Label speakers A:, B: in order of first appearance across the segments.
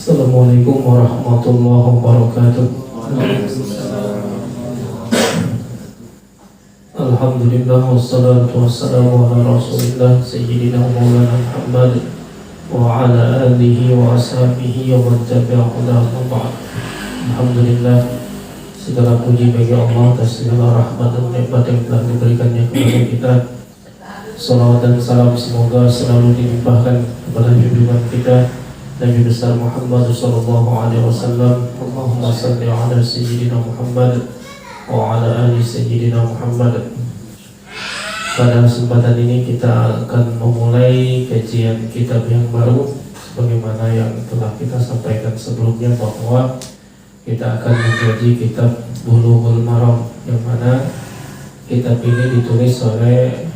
A: Assalamualaikum warahmatullahi wabarakatuh. Alhamdulillah wassalatu wassalamu ala rasulillah sayyidina maulana Muhammad wa ala alihi wa ashabihi wa man tabi'ahu wa ba'd. Alhamdulillah, segala puji bagi Allah atas segala rahmat dan nikmat yang telah diberikannya kepada kita. Salawat dan salam semoga selalu dilimpahkan kepada junjungan kita Nabi besar Muhammad sallallahu alaihi wasallam. Allahumma salli ala sayyidina Muhammad wa ala ali sayyidina Muhammad. Pada kesempatan ini kita akan memulai kajian kitab yang baru, sebagaimana yang telah kita sampaikan sebelumnya bahwa kita akan mengkaji kitab Bulughul Maram, yang mana kitab ini ditulis oleh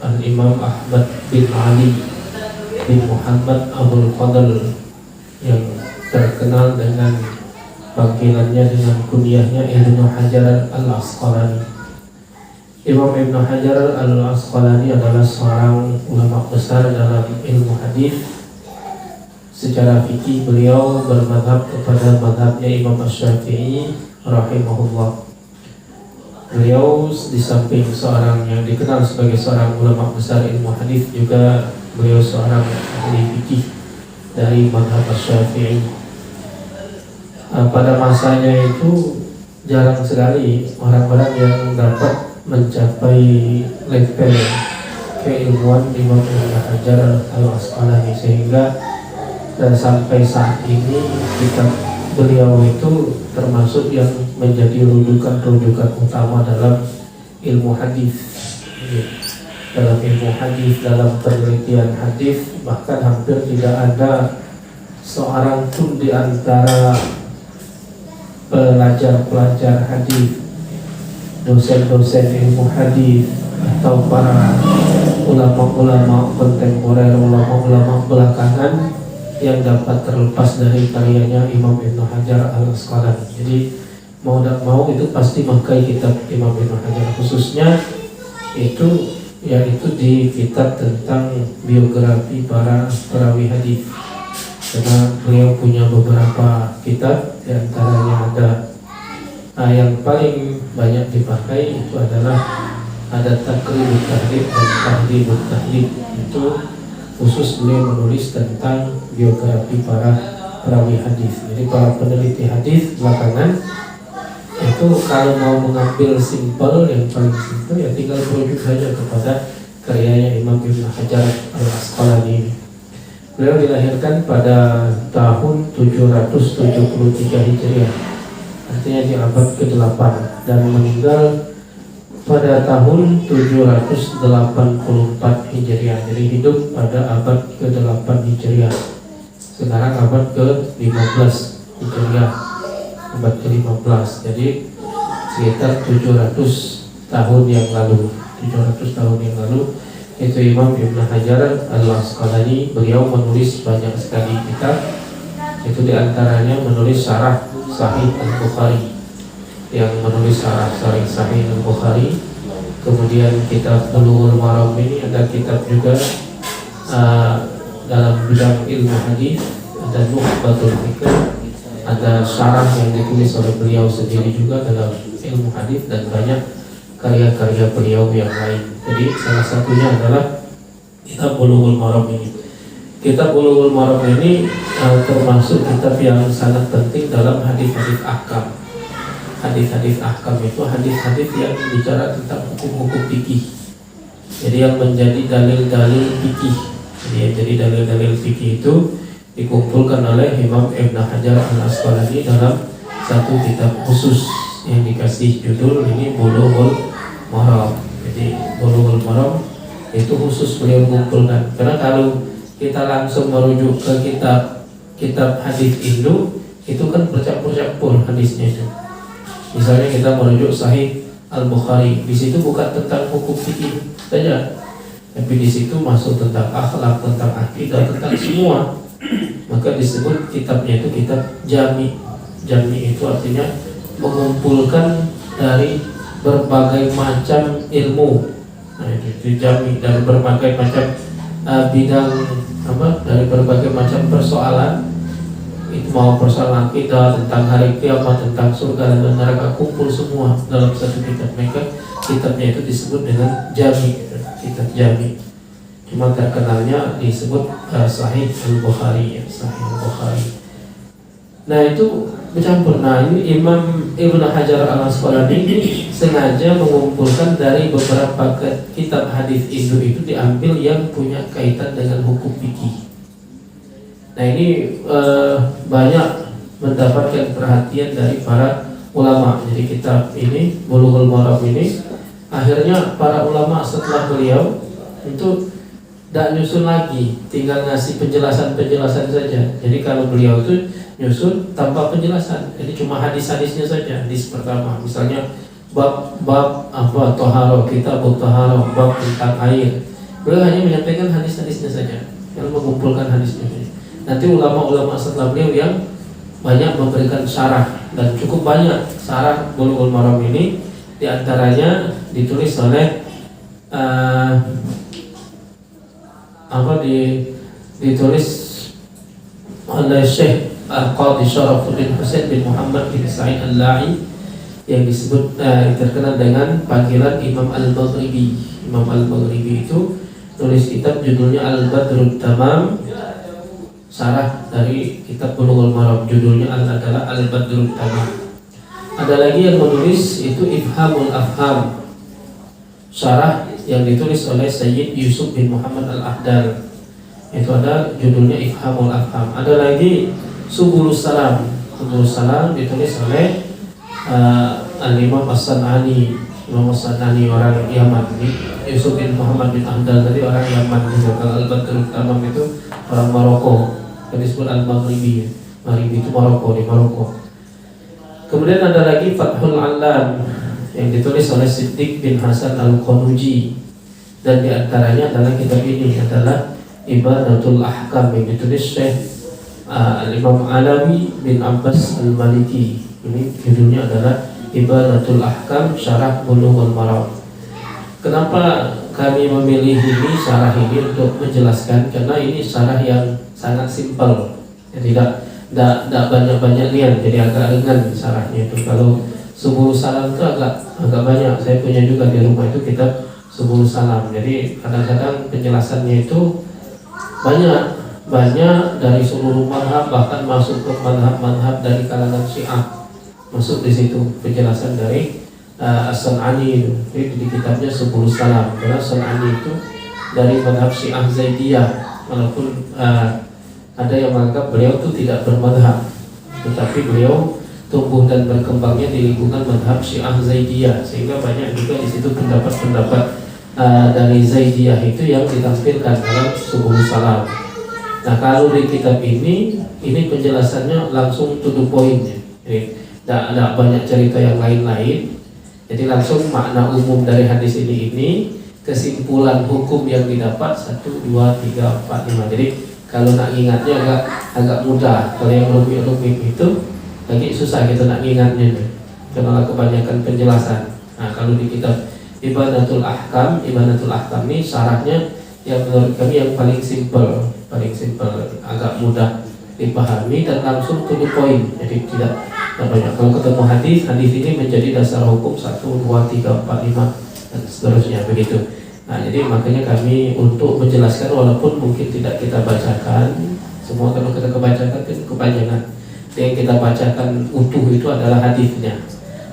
A: Al-Imam Ahmad bin Ali bin Muhammad Abdul Fadl, yang terkenal dengan panggilannya dengan kunyahnya Ibnu Hajar Al-Asqalani. Imam Ibnu Hajar Al-Asqalani adalah seorang ulama besar dalam ilmu hadis. Secara fikih beliau bermadhab kepada madhabnya Imam Asy-Syafi'i rahimahullah. Beliau di samping seorang yang dikenal sebagai seorang ulama besar ilmu hadis, juga beliau seorang ahli fikih dari madhab Asy-Syafi'i. Pada masanya itu jarang sekali orang-orang yang dapat mencapai level keilmuan Imam Ibnu Hajar Al-Asqalani, sehingga sampai saat ini kitab beliau itu termasuk yang menjadi rujukan utama dalam ilmu hadis. Dalam ilmu hadis, dalam penelitian hadis, bahkan hampir tidak ada seorang pun di antara pelajar-pelajar hadis, dosen-dosen ilmu hadis, atau para ulama-ulama kontemporer, ulama-ulama belakangan yang dapat terlepas dari karyanya Imam Ibnu Hajar Al-Asqalani. Jadi mau tidak mau itu pasti memakai kitab Imam Ibnu Hajar, khususnya itu yaitu di kitab tentang biografi para perawi hadis. Karena beliau punya beberapa kitab, di antaranya ada yang paling banyak dipakai itu adalah ada Taqribut Tahdhib dan Tahdhibut Tahdhib. Itu khusus beliau menulis tentang biografi para perawi hadis. Jadi para peneliti hadis belakangan itu kalau mau mengambil simpel, yang paling simpel ya tinggal merujuk saja kepada karyanya Imam Ibnu Hajar Al-Asqalani. Beliau dilahirkan pada tahun 773 Hijriah, artinya di abad ke-8, dan meninggal pada tahun 784 Hijriah. Jadi hidup pada abad ke-8 Hijriah. Sekarang abad ke-15 Hijriah, abad ke-15. Jadi sekitar 700 tahun yang lalu. 700 tahun yang lalu itu Imam Ibnu Hajar Al-Asqalani, beliau menulis banyak sekali kitab. Itu diantaranya menulis syarah Sahih Al-Bukhari, yang menulis syarah Sahih Al-Bukhari. Kemudian kitab Bulughul Maram ini ada kitab juga dalam bidang ilmu hadis, ada Nukhbatul Fikr, ada syarah yang ditulis oleh beliau sendiri juga dalam ilmu hadis, dan banyak karya-karya beliau yang lain. Jadi salah satunya adalah kitab Bulughul Maram ini. Kitab Bulughul Maram ini termasuk kitab yang sangat penting dalam hadis-hadis ahkam. Hadis-hadis ahkam itu hadis-hadis yang bicara tentang hukum-hukum fikih. Jadi yang menjadi dalil-dalil fikih. Jadi dalil-dalil fikih itu dikumpulkan oleh Imam Ibnu Hajar Al-Asqalani dalam satu kitab khusus yang dikasih judul ini Bulughul Maram. Jadi Bulughul Maram itu khusus beliau kumpulkan, karena kalau kita langsung merujuk ke kitab hadis itu kan bercampur-campur hadisnya itu. Misalnya kita merujuk Sahih Al-Bukhari, di situ bukan tentang hukum fikih saja, tapi di situ masuk tentang akhlak, tentang akidah, tentang semua. Maka disebut kitabnya itu kitab jami. Jami itu artinya mengumpulkan dari berbagai macam ilmu. Nah, itu jami, dari berbagai macam bidang, dari berbagai macam persoalan itu mau persoalan akidah, tentang hari kiamat, tentang surga dan neraka, kumpul semua dalam satu kitab. Mereka kitabnya itu disebut dengan Jami, kitab Jami. Cuma terkenalnya disebut Sahih Al-Bukhari, ya, Sahih Al-Bukhari. Nah itu bercampur. Nah ini Imam Ibn Hajar Al-Asqalani ini sengaja mengumpulkan dari beberapa kitab hadis itu diambil yang punya kaitan dengan hukum fikih. Nah ini banyak mendapatkan perhatian dari para ulama. Jadi kitab ini, Bulughul Maram ini, akhirnya para ulama setelah beliau itu tidak nyusun lagi, tinggal ngasih penjelasan-penjelasan saja. Jadi kalau beliau itu nyusun tanpa penjelasan, jadi cuma hadis-hadisnya saja. Hadis pertama, misalnya bab apa toharo, kita toharo, bab tentang air. Beliau hanya menyampaikan hadis-hadisnya saja, yang mengumpulkan hadisnya. Nanti ulama-ulama setelah beliau yang banyak memberikan syarah, dan cukup banyak syarah Bulughul Maram ini. Di antaranya ditulis oleh ditulis oleh Syekh Al-Qadhi Syarafuddin Husain bin Muhammad bin Sa'id Al-La'i, yang disebut terkenal dengan panggilan Imam Al-Maghribi. Imam Al-Maghribi itu tulis kitab judulnya Al-Badrut Tamam, syarah dari kitab Bulughul Maram, judulnya adalah Al-Badrut Tamam. Ada lagi yang menulis itu Ifhamul Afham, syarah yang ditulis oleh Sayyid Yusuf bin Muhammad Al-Ahdal, itu ada judulnya Ifhamul Afham. Ada lagi Subulus Salam. Subulus Salam ditulis oleh Al-Imam As-San'ani. Imam As-San'ani orang Yaman. Yusuf bin Muhammad bin Ahdal tadi orang Yaman juga. Kalau Al-Badrut Tamam itu orang Maroko, yang disebut Al-Maghribi. Maghribi itu Maroko, di Maroko. Kemudian ada lagi Fathul Alam yang ditulis oleh Siddiq bin Hasan Al-Qanuji, dan diantaranya adalah kitab ini adalah Ibadatul Ahkam yang ditulis Syekh Al-Imam Alawi bin Abbas Al-Maliki. Ini judulnya adalah Ibadatul Ahkam Syarah Bulughul Maram. Kenapa kami memilih ini syarah ini untuk menjelaskan? Karena ini syarah yang sangat simpel, tidak banyak-banyak niat, jadi agak ringan syarahnya itu. Kalau Subulus Salam itu agak banyak. Saya punya juga di rumah itu kitab Subulus Salam. Jadi kadang-kadang penjelasannya itu banyak dari seluruh mazhab, bahkan masuk ke mazhab dari kalangan Syiah, masuk di situ penjelasan dari As-San'ani itu. Jadi di kitabnya Subulus Salam. Karena As-San'ani itu dari mazhab Syiah Zaidiyah, walaupun ada yang menganggap beliau itu tidak bermadhab, tetapi beliau tumbuh dan berkembangnya di lingkungan mazhab Syiah Zaidiyah, sehingga banyak juga di situ pendapat-pendapat dari Zaidiyah itu yang ditampilkan dalam Subulus Salam. Nah kalau di kitab ini penjelasannya langsung to the point, jadi tidak banyak cerita yang lain-lain. Jadi langsung makna umum dari hadis ini, kesimpulan hukum yang didapat 1, 2, 3, 4, 5. Jadi kalau nak ingatnya agak mudah. Kalau yang rumit-rumit itu lagi susah kita nak ingatnya, karena kebanyakan penjelasan. Nah kalau di kitab Ibadatul Ahkam ini syaratnya yang menurut kami yang paling simple, agak mudah dipahami dan langsung to the point. Jadi tidak banyak. Kalau ketemu hadis ini menjadi dasar hukum 1, 2, 3, 4, 5 dan seterusnya begitu. Nah jadi makanya kami untuk menjelaskan, walaupun mungkin tidak kita bacakan semua, kalau kita kebacakan kan kepanjangan. Yang kita bacakan utuh itu adalah hadisnya.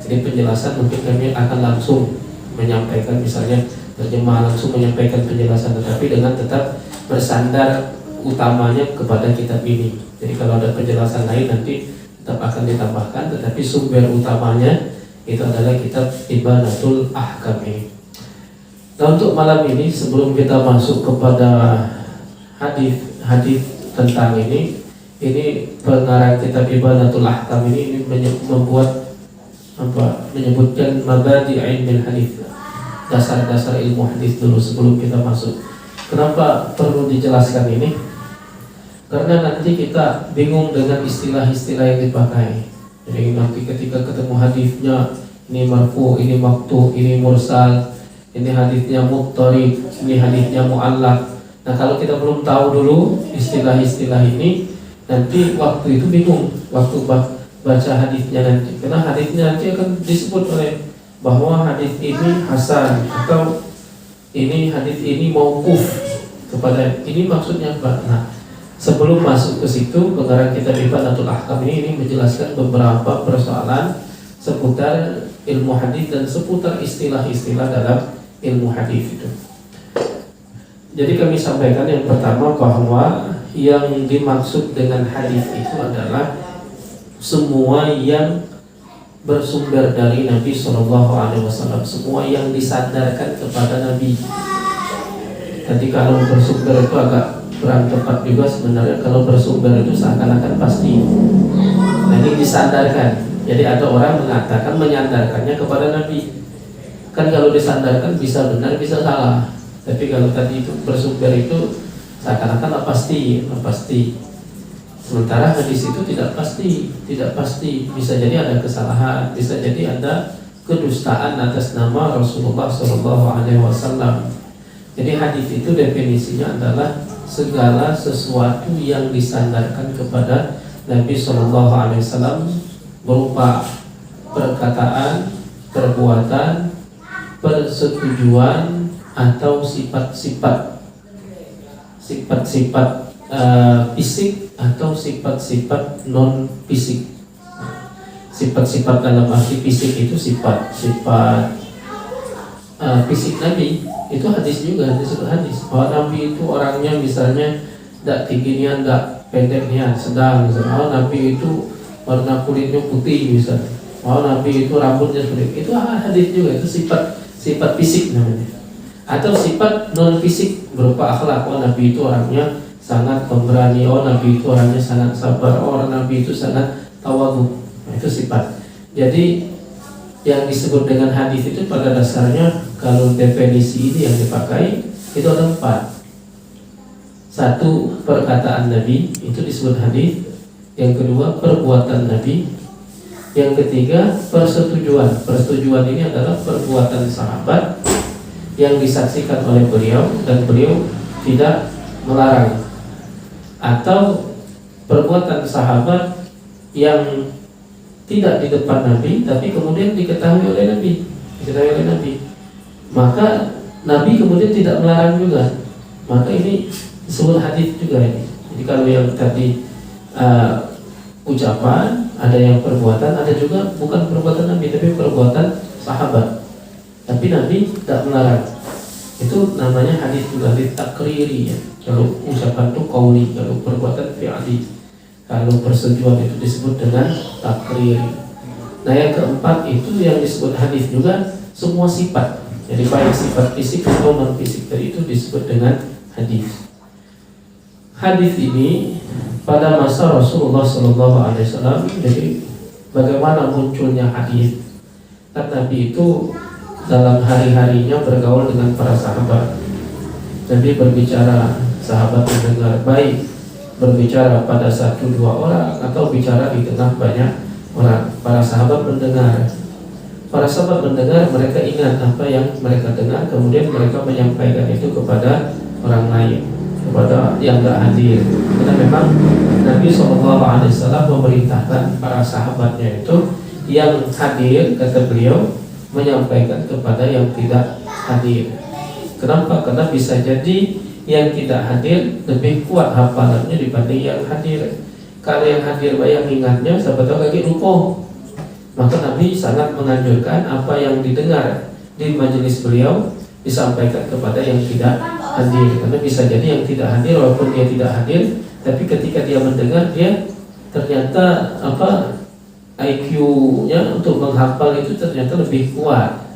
A: Jadi penjelasan mungkin kami akan langsung menyampaikan, misalnya terjemah langsung menyampaikan penjelasan, tetapi dengan tetap bersandar utamanya kepada kitab ini. Jadi kalau ada penjelasan lain nanti tetap akan ditambahkan, tetapi sumber utamanya itu adalah kitab Ibadatul Ahkam ini. Nah untuk malam ini, sebelum kita masuk kepada hadis tentang ini pengarang kitab Ibadatul Ahkam ini menyebutkan mabadi ilmu hadis, dasar-dasar ilmu hadis dulu sebelum kita masuk. Kenapa perlu dijelaskan ini? Karena nanti kita bingung dengan istilah-istilah yang dipakai. Jadi nanti ketika ketemu hadisnya, ini marfu, ini maqtu, ini mursal, ini hadisnya muttarib, ini hadisnya mu'allaq. Nah kalau kita belum tahu dulu istilah-istilah ini, nanti waktu itu bingung waktu baca hadisnya nanti, karena hadisnya nanti akan disebut oleh bahwa hadis ini hasan atau ini hadis ini mauquf kepada ini, maksudnya apa? Nah, sebelum masuk ke situ, pengarang kitab Ifadatul Ahkam ini menjelaskan beberapa persoalan seputar ilmu hadis dan seputar istilah-istilah dalam ilmu hadis itu. Jadi kami sampaikan yang pertama bahwa yang dimaksud dengan hadis itu adalah semua yang bersumber dari Nabi SAW, semua yang disandarkan kepada Nabi. Jadi kalau bersumber itu agak kurang tepat juga sebenarnya. Kalau bersumber itu seakan-akan pasti. Nah, ini disandarkan. Jadi ada orang mengatakan menyandarkannya kepada Nabi. Kan kalau disandarkan bisa benar bisa salah. Tapi kalau tadi itu bersumber itu seakan-akan pasti. Sementara hadis itu tidak pasti. Bisa jadi ada kesalahan, bisa jadi ada kedustaan atas nama Rasulullah SAW. Jadi hadis itu definisinya adalah segala sesuatu yang disandarkan kepada Nabi SAW berupa perkataan, perbuatan, persetujuan atau sifat-sifat fisik atau sifat-sifat non fisik. Sifat-sifat dalam arti fisik itu sifat fisik Nabi itu hadis juga disebut hadis. Bahwa Nabi itu orangnya misalnya tidak tingginya, tidak pendeknya, sedang. Misalnya Nabi itu warna kulitnya putih misalnya. Nabi itu rambutnya seperti itu hadis juga, itu sifat fisik namanya. Atau sifat non fisik berupa akhlak. Nabi itu orangnya sangat pemberani, Nabi itu orangnya sangat sabar, Nabi itu sangat tawadhu. Nah, itu sifat. Jadi yang disebut dengan hadis itu pada dasarnya kalau definisi ini yang dipakai itu ada 4. 1, perkataan Nabi itu disebut hadis. Yang kedua, perbuatan Nabi. Yang ketiga, persetujuan. Persetujuan ini adalah perbuatan sahabat yang disaksikan oleh beliau dan beliau tidak melarang. Atau perbuatan sahabat yang tidak di depan Nabi tapi kemudian diketahui oleh Nabi. Maka Nabi kemudian tidak melarang juga. Maka ini disebut hadis juga ini. Jadi kalau yang tadi ucapan, ada yang perbuatan, ada juga bukan perbuatan Nabi tapi perbuatan sahabat. Tapi Nabi tidak melarang. Itu namanya hadis juga, hadis takriri ya. Kalau ucapan itu qauli, kalau perbuatan fi'li. Kalau persetujuan itu disebut dengan takriri. Nah, yang keempat itu yang disebut hadis juga semua sifat. Jadi baik sifat fisik atau non fisik tadi itu disebut dengan hadis. Hadis ini pada masa Rasulullah SAW. Jadi bagaimana munculnya hadis? Kan Nabi itu dalam hari-harinya bergaul dengan para sahabat. Nabi berbicara, sahabat mendengar, baik berbicara pada 1-2 orang atau bicara di tengah banyak orang. Para sahabat mendengar. Para sahabat mendengar, mereka ingat apa yang mereka dengar, kemudian mereka menyampaikan itu kepada orang lain, kepada yang tidak hadir. Karena memang Nabi SAW memerintahkan para sahabatnya itu yang hadir, kata beliau, menyampaikan kepada yang tidak hadir. Kenapa? Karena bisa jadi yang tidak hadir lebih kuat hafalannya dibanding yang hadir. Kalau yang hadir banyak ingatnya, siapa tahu lagi lupa. Maka Nabi sangat menganjurkan apa yang didengar di majelis beliau disampaikan kepada yang tidak hadir. Karena bisa jadi yang tidak hadir walaupun dia tidak hadir, tapi ketika dia mendengar, dia ternyata IQ-nya untuk menghafal itu ternyata lebih kuat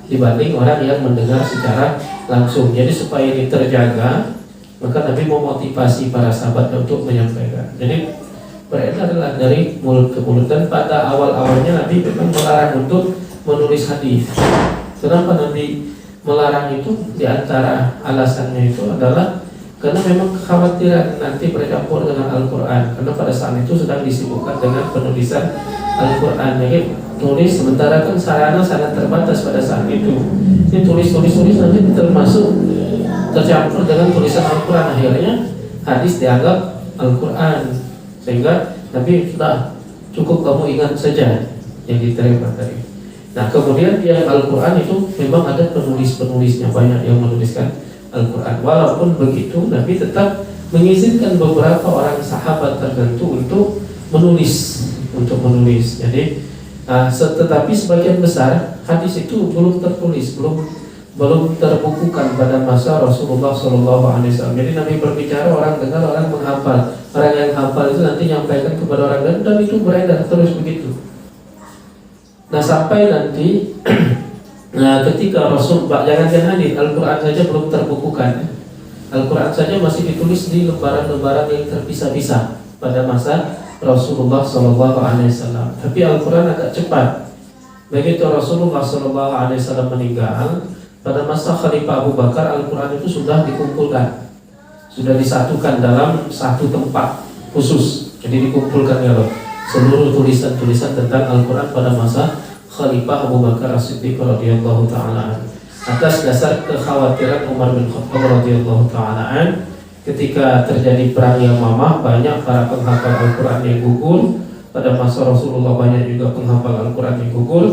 A: dibanding orang yang mendengar secara langsung. Jadi supaya ini terjaga, maka Nabi memotivasi para sahabat untuk menyampaikan. Jadi beredarlah dari mulut ke mulut. Dan pada awal-awalnya Nabi memang melarang untuk menulis hadis. Kenapa Nabi melarang itu? Di antara alasannya itu adalah karena memang kekhawatiran nanti bercampur dengan Al-Quran. Karena pada saat itu sedang disibukkan dengan penulisan Al-Quran. Jadi tulis, sementara kan sarana sangat terbatas pada saat itu. Ini tulis nanti termasuk tercampur dengan tulisan Al-Quran. Akhirnya hadis dianggap Al-Quran. sehingga Nabi sudah cukup kamu ingat saja yang diterima tadi. Nah kemudian yang Al-Quran itu memang ada penulis-penulisnya, banyak yang menuliskan Al-Quran. Walaupun begitu Nabi tetap mengizinkan beberapa orang sahabat tertentu untuk menulis. Jadi tetapi sebagian besar hadis itu belum tertulis, belum terbukukan pada masa Rasulullah SAW. Jadi Nabi berbicara, orang dengar, orang menghafal. Orang yang hafal itu nanti nyampaikan kepada orang lain dan itu beredar terus begitu. Nah sampai nanti ketika Rasul, jangan hadis, Al-Quran saja belum terbukukan. Al-Quran saja masih ditulis di lembaran-lembaran yang terpisah-pisah pada masa Rasulullah SAW. Tapi Al-Quran agak cepat. Begitu Rasulullah SAW meninggal, pada masa Khalifah Abu Bakar, Al-Quran itu sudah dikumpulkan, sudah disatukan dalam satu tempat khusus. Jadi dikumpulkan ya loh seluruh tulisan-tulisan tentang Al-Quran pada masa Khalifah Abu Bakar As-Siddiq radhiyallahu ta'ala atas dasar kekhawatiran Umar bin Khattab radhiyallahu ta'ala ketika terjadi perang Yamamah, banyak para penghafal Al-Quran yang gugur. Pada masa Rasulullah banyak juga penghafal Al-Quran yang gugur.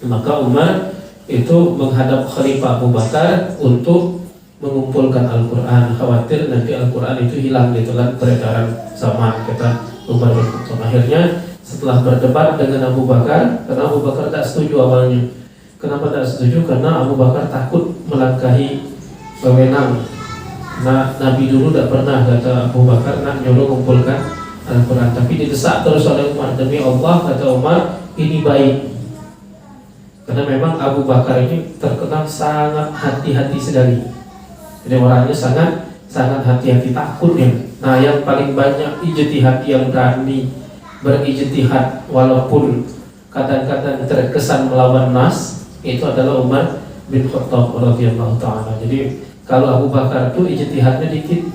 A: Maka Umar itu menghadap Khalifah Abu Bakar untuk mengumpulkan Al-Quran, khawatir nanti Al-Quran itu hilang di telan peredaran zaman, kata Umar bin Khattab. Akhirnya setelah berdebat dengan Abu Bakar, karena Abu Bakar tak setuju awalnya. Kenapa tak setuju? Karena Abu Bakar takut melangkahi wewenang. Nah, Nabi dulu tak pernah, kata Abu Bakar, nak nyuruh mengumpulkan Al-Quran. Tapi didesak terus oleh Umar. Demi Allah, kata Umar, ini baik. Karena memang Abu Bakar ini terkenal sangat hati-hati sekali. Jadi orangnya sangat hati-hati, takut ya. Nah yang paling banyak ijtihad, yang berani berijtihad walaupun kadang-kadang terkesan melawan nas, itu adalah Umar bin Khattab radhiyallahu ta'ala. Jadi kalau Abu Bakar itu ijtihadnya dikit,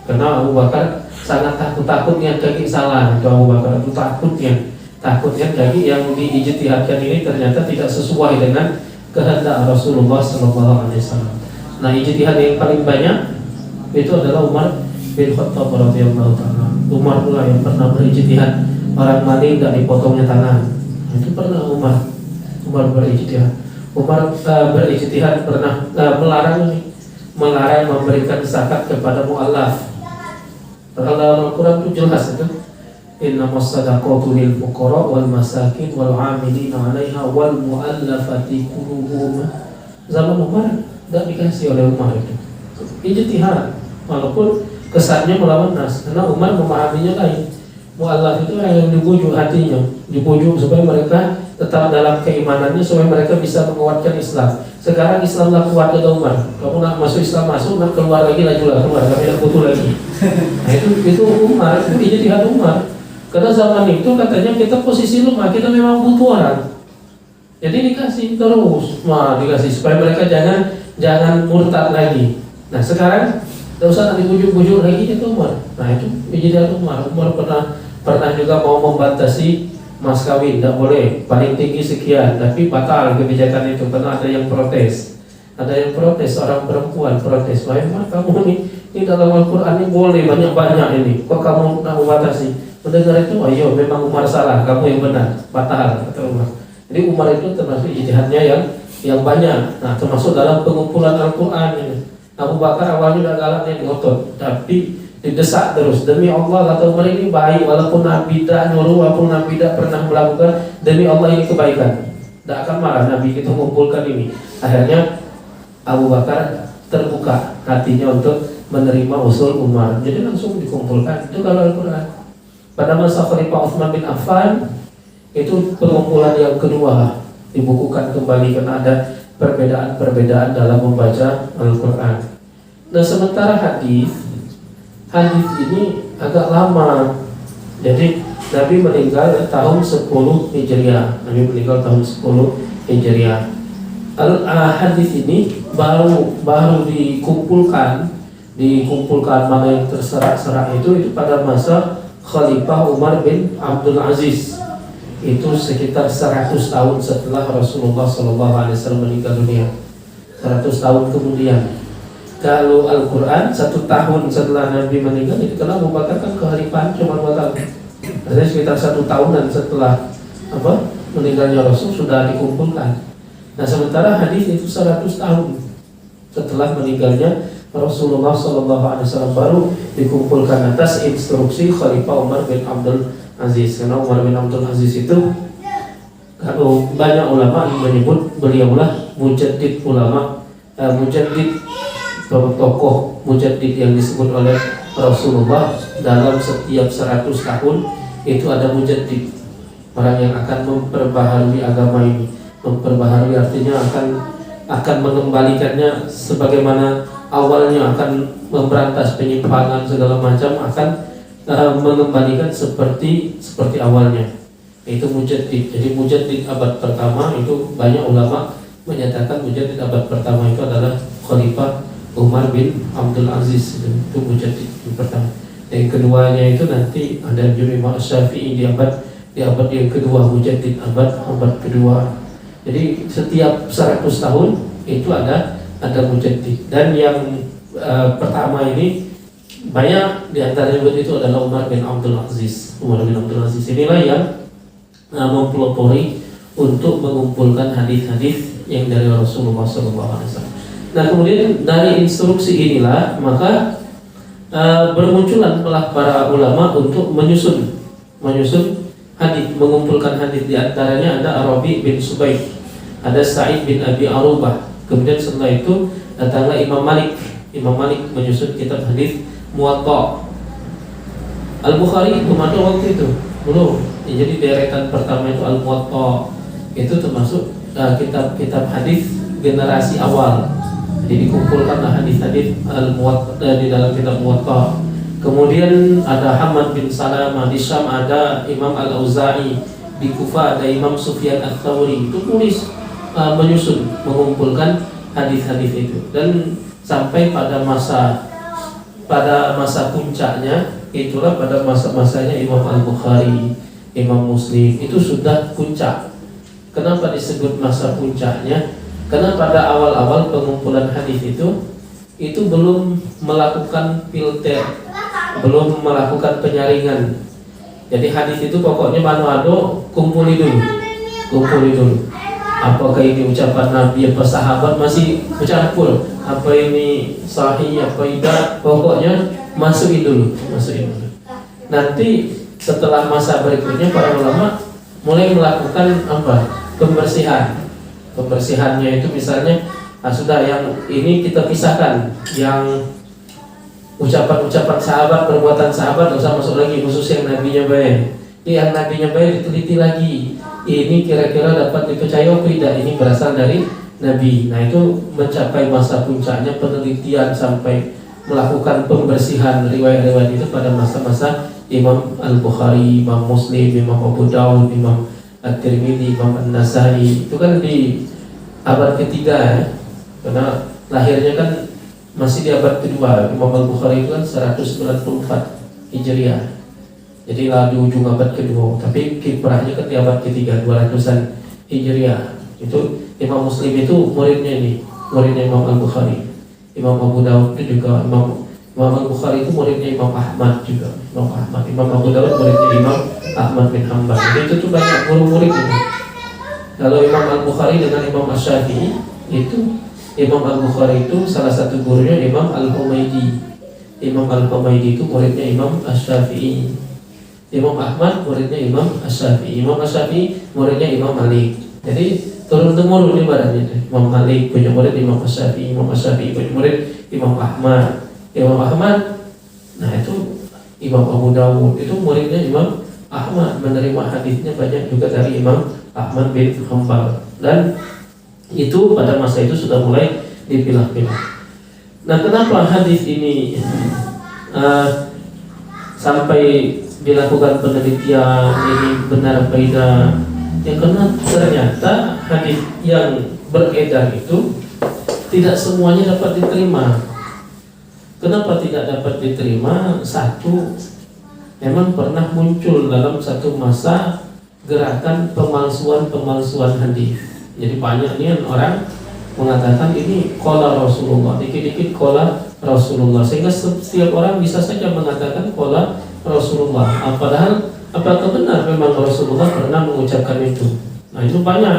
A: karena Abu Bakar sangat takut-takutnya kaki salah. Itu Abu Bakar itu takutnya kaki yang diijtihadkan ini ternyata tidak sesuai dengan kehendak Rasulullah SAW. Nah ijtihad yang paling banyak itu adalah Umar bin Khattab radhiyallahu ta'ala. Umar pula yang pernah berijtihad, orang maling tidak dipotongnya tangan, itu pernah Umar berijtihad. Umar berijtihad pernah melarang memberikan zakat kepada mu'allaf. Padahal dalam Al-Quran itu jelas itu, innamas sadaqatu lil fuqara wal masakin wal 'amilina 'alaiha wal mu'allafati qulubuhum. Zaman Umar tidak dikasih oleh Umar itu ijtihad, walaupun kesannya melawan nas, karena Umar memahaminya lain. Mu'allaf itu yang dibujuk hatinya, dibujuk supaya mereka tetap dalam keimanannya, supaya mereka bisa menguatkan Islam. Sekarang Islamlah kuat, kata Umar. Kamu nak masuk Islam, masuk, nak keluar lagi, lajulah keluar, kami tidak butuh lagi. Nah itu Umar, itu ijtihad Umar. Karena zaman itu katanya kita posisi lemah, kita memang butuh orang. Jadi dikasih terus, dikasih supaya mereka jangan murtad lagi. Nah sekarang tidak usah dibujuk-bujuk lagi, itu Umar. Nah itu ijtihad Umar. Umar pernah juga mau membatasi mas kawin, tidak boleh, paling tinggi sekian, tapi batal kebijakan itu karena ada yang protes. Orang perempuan protes, bagaimana kamu ini dalam Al-Quran ini boleh banyak-banyak ini, kok kamu nak membatasi? Mendengar itu, ayo memang Umar salah, kamu yang benar, batal, kata Umar. Jadi Umar itu termasuk ijtihadnya yang banyak. Nah termasuk dalam pengumpulan Al-Quran ini. Abu Bakar awalnya udah galaknya ngotot, tapi didesak terus. Demi Allah, kata Umar, ini baik, walaupun Nabi tidak nyuruh, walaupun Nabi tidak pernah melakukan, demi Allah ini kebaikan. Tidak akan marah Nabi kita mengumpulkan ini. Akhirnya Abu Bakar terbuka hatinya untuk menerima usul Umar, jadi langsung dikumpulkan. Itu kalau Al-Quran. Pada masa Khalifah Utsman bin Affan, itu pengumpulan yang kedua dibukukan kembali karena ada perbedaan dalam membaca Al-Quran. Nah sementara hadis ini agak lama. Jadi Nabi meninggal tahun 10 Hijriah. Nabi meninggal tahun 10 Hijriah. Hadis ini baru dikumpulkan mana yang terserak-serak itu pada masa Khalifah Umar bin Abdul Aziz. Itu sekitar 100 tahun setelah Rasulullah SAW meninggal dunia. 100 tahun kemudian. Kalau Al-Quran 1 tahun setelah Nabi meninggal, itu karena Abu Bakar kan kekhalifahan cuma 2 tahun. sekitar 1 tahunan setelah meninggalnya Rasul sudah dikumpulkan. Nah sementara hadis itu 100 tahun setelah meninggalnya Rasulullah SAW baru dikumpulkan atas instruksi Khalifah Umar bin Abdul Aziz. Karena Umar bin Abdul Aziz itu kalau banyak ulama menyebut beliaulah mujaddid ulama, mujaddid, tokoh mujaddid yang disebut oleh Rasulullah. Dalam setiap 100 tahun itu ada mujaddid, orang yang akan memperbaharui agama ini. Memperbaharui artinya akan mengembalikannya sebagaimana awalnya, akan memberantas penyimpangan segala macam, akan mengembalikan seperti awalnya. Itu mujaddid. Jadi mujaddid abad pertama itu banyak ulama menyatakan mujaddid abad pertama itu adalah Khalifah Umar bin Abdul Aziz. Itu mujaddid yang pertama. Yang keduanya itu nanti ada juga Imam Syafi'i di abad yang kedua, mujaddid abad kedua. Jadi setiap 100 tahun itu ada mujaddid. Dan yang pertama ini banyak di antara itu adalah Umar bin Abdul Aziz. Umar bin Abdul Aziz inilah yang mempelopori untuk mengumpulkan hadis-hadis yang dari Rasulullah SAW. Nah kemudian dari instruksi inilah maka bermunculan para ulama untuk menyusun hadis, mengumpulkan hadis. Di antaranya ada Arabi bin Subaih, ada Sa'id bin Abi Arubah. Kemudian setelah itu datanglah Imam Malik. Imam Malik menyusun kitab hadis Muwatta. Al-Bukhari belum ada waktu itu, belum. Jadi deretan pertama itu Al-Muwatta, itu termasuk kitab hadis generasi awal. Jadi dikumpulkanlah hadis-hadis Al-Muwatta di dalam kitab Muwatta. Kemudian ada Hamad bin Salamah di Syam, ada Imam Al-Auza'i di Kufah, ada Imam Sufyan Ats-Tsauri. Itu tulis menyusun, mengumpulkan hadis-hadis itu. Dan sampai pada masa puncaknya, itulah pada masa-masanya Imam Al-Bukhari, Imam Muslim, itu sudah puncak. Kenapa disebut masa puncaknya? Karena pada awal-awal pengumpulan hadis itu belum melakukan filter, belum melakukan penyaringan. Jadi hadis itu pokoknya manuado kumpuli dulu. Apakah ini ucapan Nabi apa sahabat masih bercampur? Apa ini sahih apa tidak? Pokoknya masukin dulu. Nanti setelah masa berikutnya para ulama mulai melakukan pembersihan. Pembersihannya itu misalnya sudah yang ini kita pisahkan, yang ucapan-ucapan sahabat, perbuatan sahabat nggak usah masuk lagi, khusus yang nabinya baik. Yang nabinya baik diteliti lagi. Ini kira-kira dapat dipercaya atau tidak? Ini berasal dari Nabi. Nah itu mencapai masa puncaknya penelitian sampai melakukan pembersihan riwayat-riwayat itu pada masa-masa Imam Al-Bukhari, Imam Muslim, Imam Abu Dawud, Imam At-Tirmidzi, Imam An-Nasai. Itu kan di abad ketiga ya. Karena lahirnya kan masih di abad kedua. Imam Al-Bukhari itu kan 194 Hijriah. Jadi lah di ujung abad kedua. Tapi kiprahnya kan di abad ketiga, 200-an Hijriah. Itu Imam Muslim itu muridnya Imam Al-Bukhari. Imam Abu Dawud itu juga Imam Al-Bukhari itu muridnya Imam Ahmad juga. Imam Abu Dawud muridnya Imam Ahmad bin Hanbal. Jadi itu tuh banyak murid itu. Kalau Imam Al-Bukhari dengan Imam Asy-Syafi'i itu, Imam Al-Bukhari itu salah satu gurunya Imam Al-Humaydi. Imam Al-Humaydi itu muridnya Imam Asy-Syafi'i. Imam Ahmad muridnya Imam Asy-Syafi'i. Imam Asy-Syafi'i muridnya Imam Malik. Jadi turun-temurun ibaratnya. Imam Malik punya murid Imam Asy-Syafi'i, Imam Asy-Syafi'i punya murid Imam Ahmad. Imam Ahmad, nah itu Imam Abu Dawud itu muridnya Imam Ahmad, menerima hadisnya banyak juga dari Imam Ahmad bin Hanbal. Dan itu pada masa itu sudah mulai dipilah-pilah. Nah kenapa hadis ini sampai dilakukan penelitian ini benar apa tidak? Ya karena ternyata hadis yang beredar itu tidak semuanya dapat diterima. Kenapa tidak dapat diterima? Satu, memang pernah muncul dalam satu masa gerakan pemalsuan hadis. Jadi banyak nih orang mengatakan ini qala Rasulullah, dikit-dikit qala Rasulullah, sehingga setiap orang bisa saja mengatakan qala Rasulullah. Padahal apakah benar memang Rasulullah pernah mengucapkan itu? Nah itu banyak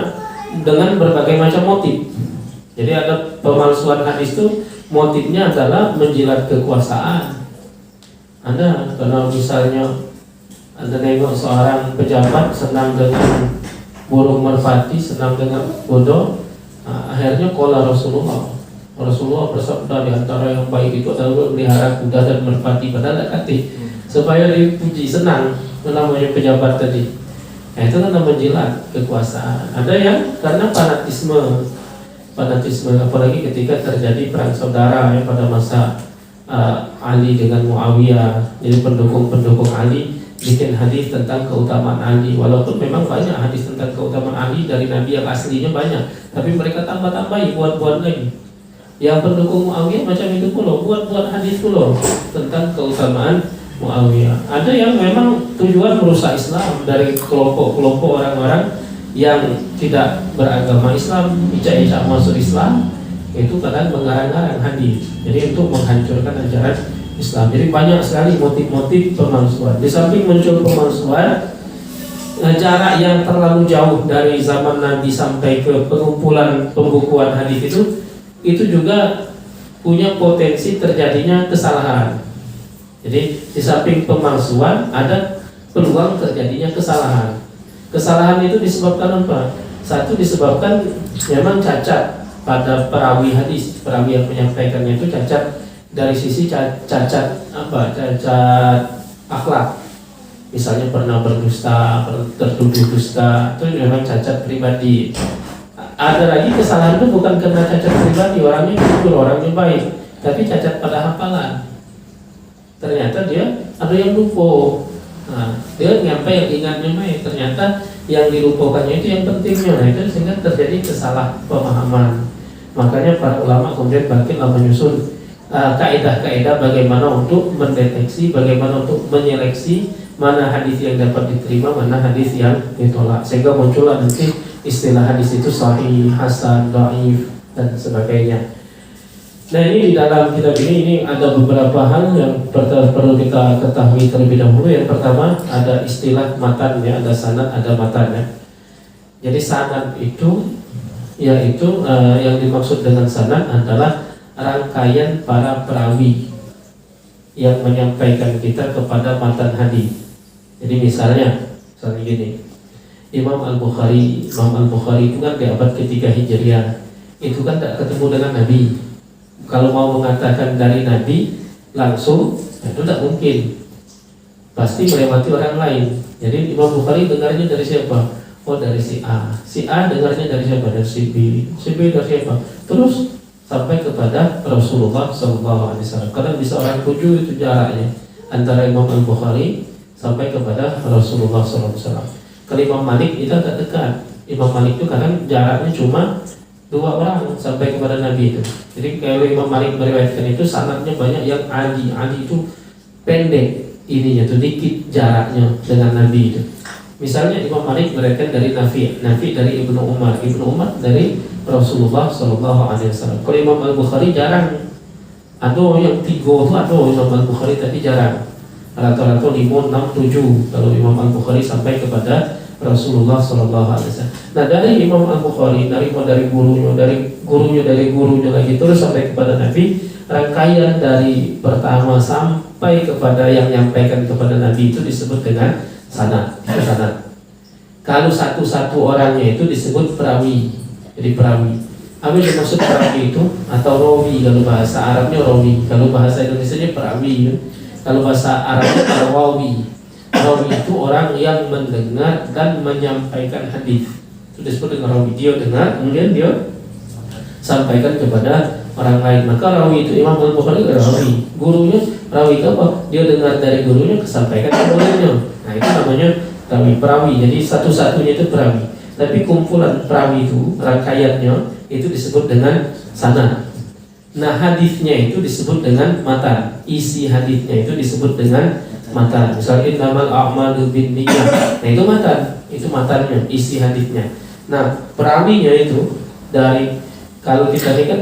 A: dengan berbagai macam motif. Jadi ada pemalsuan hadis itu motifnya adalah menjilat kekuasaan. Ada kalau misalnya Anda nengok seorang pejabat senang dengan burung merpati, senang dengan bodoh, akhirnya qala Rasulullah bersabda di antara yang baik itu adalah melihara kuda dan merpati, padahal tak kati supaya dipuji, senang namanya pejabat tadi. Nah, itu kan menjilat kekuasaan. Ada yang karena fanatisme apalagi ketika terjadi perang saudara ya, pada masa Ali dengan Muawiyah. Jadi pendukung Ali bikin hadis tentang keutamaan Ali, walaupun memang banyak hadis tentang keutamaan Ali dari Nabi yang aslinya banyak, tapi mereka tambah-tambahi, buat-buat lagi. Yang pendukung Muawiyah macam itu pula, buat-buat hadis pula tentang keutamaan Muawiyah. Ada yang memang tujuan merusak Islam dari kelompok-kelompok orang-orang yang tidak beragama Islam, icak-icak masuk Islam, itu kadang mengarang-arang hadis. Jadi untuk menghancurkan ajaran Islam. Jadi banyak sekali motif-motif pemalsuan. Di samping muncul pemalsuan, jarak yang terlalu jauh dari zaman Nabi sampai ke pengumpulan pembukuan hadis itu juga punya potensi terjadinya kesalahan. Jadi di samping pemalsuan ada peluang terjadinya kesalahan. Kesalahan itu disebabkan apa? Satu disebabkan memang cacat pada perawi hadis, perawi yang menyampaikannya itu cacat dari sisi cacat akhlak. Misalnya pernah berdusta, tertuduh dusta, itu memang cacat pribadi. Ada lagi kesalahan itu bukan karena cacat pribadi, orangnya jujur, orangnya baik, tapi cacat pada hafalan. Ternyata dia ada yang lupa. Nah, dia nyampe yang ingatnya baik, ternyata yang dilupakannya itu yang pentingnya. Nah, itu sehingga terjadi kesalahpahaman. Makanya para ulama kemudian bangkitlah menyusun kaidah-kaidah bagaimana untuk mendeteksi, bagaimana untuk menyeleksi mana hadis yang dapat diterima, mana hadis yang ditolak, sehingga muncullah nanti istilah hadis itu sahih, hasan, dhaif dan sebagainya. Nah, ini di dalam kitab ini ada beberapa hal yang perlu kita ketahui terlebih dahulu. Yang pertama ada istilah matan ya, ada sanad, ada matan ya. Jadi sanad itu yaitu yang dimaksud dengan sanad adalah rangkaian para perawi yang menyampaikan kita kepada matan hadis. Jadi misalnya gini, Imam Al-Bukhari itu kan di abad ketiga Hijriah, itu kan tidak ketemu dengan Nabi. Kalau mau mengatakan dari Nabi langsung, itu tidak mungkin, pasti melewati orang lain. Jadi Imam Bukhari dengarnya dari siapa? Oh, dari si A. Si A dengarnya dari siapa? Dari si B. Si B dari siapa? Terus sampai kepada Rasulullah SAW. Kadang bisa orang 7 itu jaraknya antara Imam Al-Bukhari sampai kepada Rasulullah SAW. Kalau Imam Malik itu agak dekat. Imam Malik itu kadang jaraknya cuma 2 orang sampai kepada Nabi itu. Jadi kalau Imam Malik meriwayatkan itu sanadnya banyak yang Ali itu pendek ininya tuh, dikit jaraknya dengan Nabi itu. Misalnya Imam Malik meriwayatkan dari Nafi dari Ibnu Umar dari Rasulullah SAW. Kalau Imam Al-Bukhari jarang, ada yang 3 itu ada Imam Al-Bukhari tapi jarang. Rata-rata 5, 6, 7 kalau Imam Al-Bukhari sampai kepada Rasulullah SAW. Nah, dari Imam Al-Bukhari dari gurunya lagi terus sampai kepada Nabi, rangkaian dari pertama sampai kepada yang menyampaikan kepada Nabi itu disebut dengan sanad. Kalau satu-satu orangnya itu disebut perawi. Jadi perawi. Apa yang dimaksud perawi itu? Atau rawi kalau bahasa Arabnya rawi, kalau bahasa Indonesianya perawi. Kalau bahasa Arabnya rawi. Rawi itu orang yang mendengar dan menyampaikan hadis. Itu disebut dengan rawi. Dia dengar, kemudian dia sampaikan kepada orang lain. Maka rawi itu Imam Al-Bukhari rawi. Gurunya rawi itu apa? Dia dengar dari gurunya, kesampaikan ke muridnya. Nah, itu namanya rawi, perawi. Jadi satu-satunya itu perawi. Tapi kumpulan perawi itu, rangkaiannya itu disebut dengan sanad. Nah, hadisnya itu disebut dengan matan. Isi hadisnya itu disebut dengan matan. Misalnya innamal a'malu binniyah. Nah, itu matan. Itu matannya, isi hadisnya. Nah, perawinya itu dari, kalau kita ini kan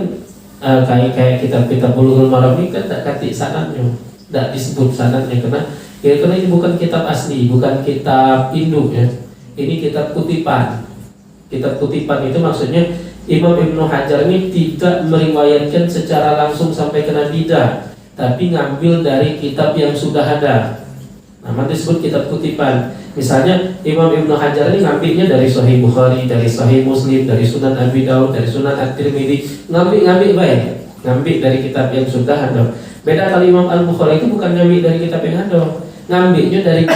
A: kayak kita Bulughul Maram ini kan tak kati sanadnya, tak disebut sanadnya karena Ya, karena ini bukan kitab asli, bukan kitab induk ya. Ini kitab kutipan. Kitab kutipan itu maksudnya Imam Ibnu Hajar ini tidak meriwayatkan secara langsung sampai ke Nabi, tapi ngambil dari kitab yang sudah ada. Nama disebut kitab kutipan. Misalnya Imam Ibnu Hajar ini ngambilnya dari Sahih Bukhari, dari Sahih Muslim, dari Sunan Abi Daud, dari Sunan At-Tirmidzi, ngambil baik, ngambil dari kitab yang sudah ada. Beda kalau Imam Al-Bukhari itu bukan ngambil dari kitab yang ada, ngambilnya dari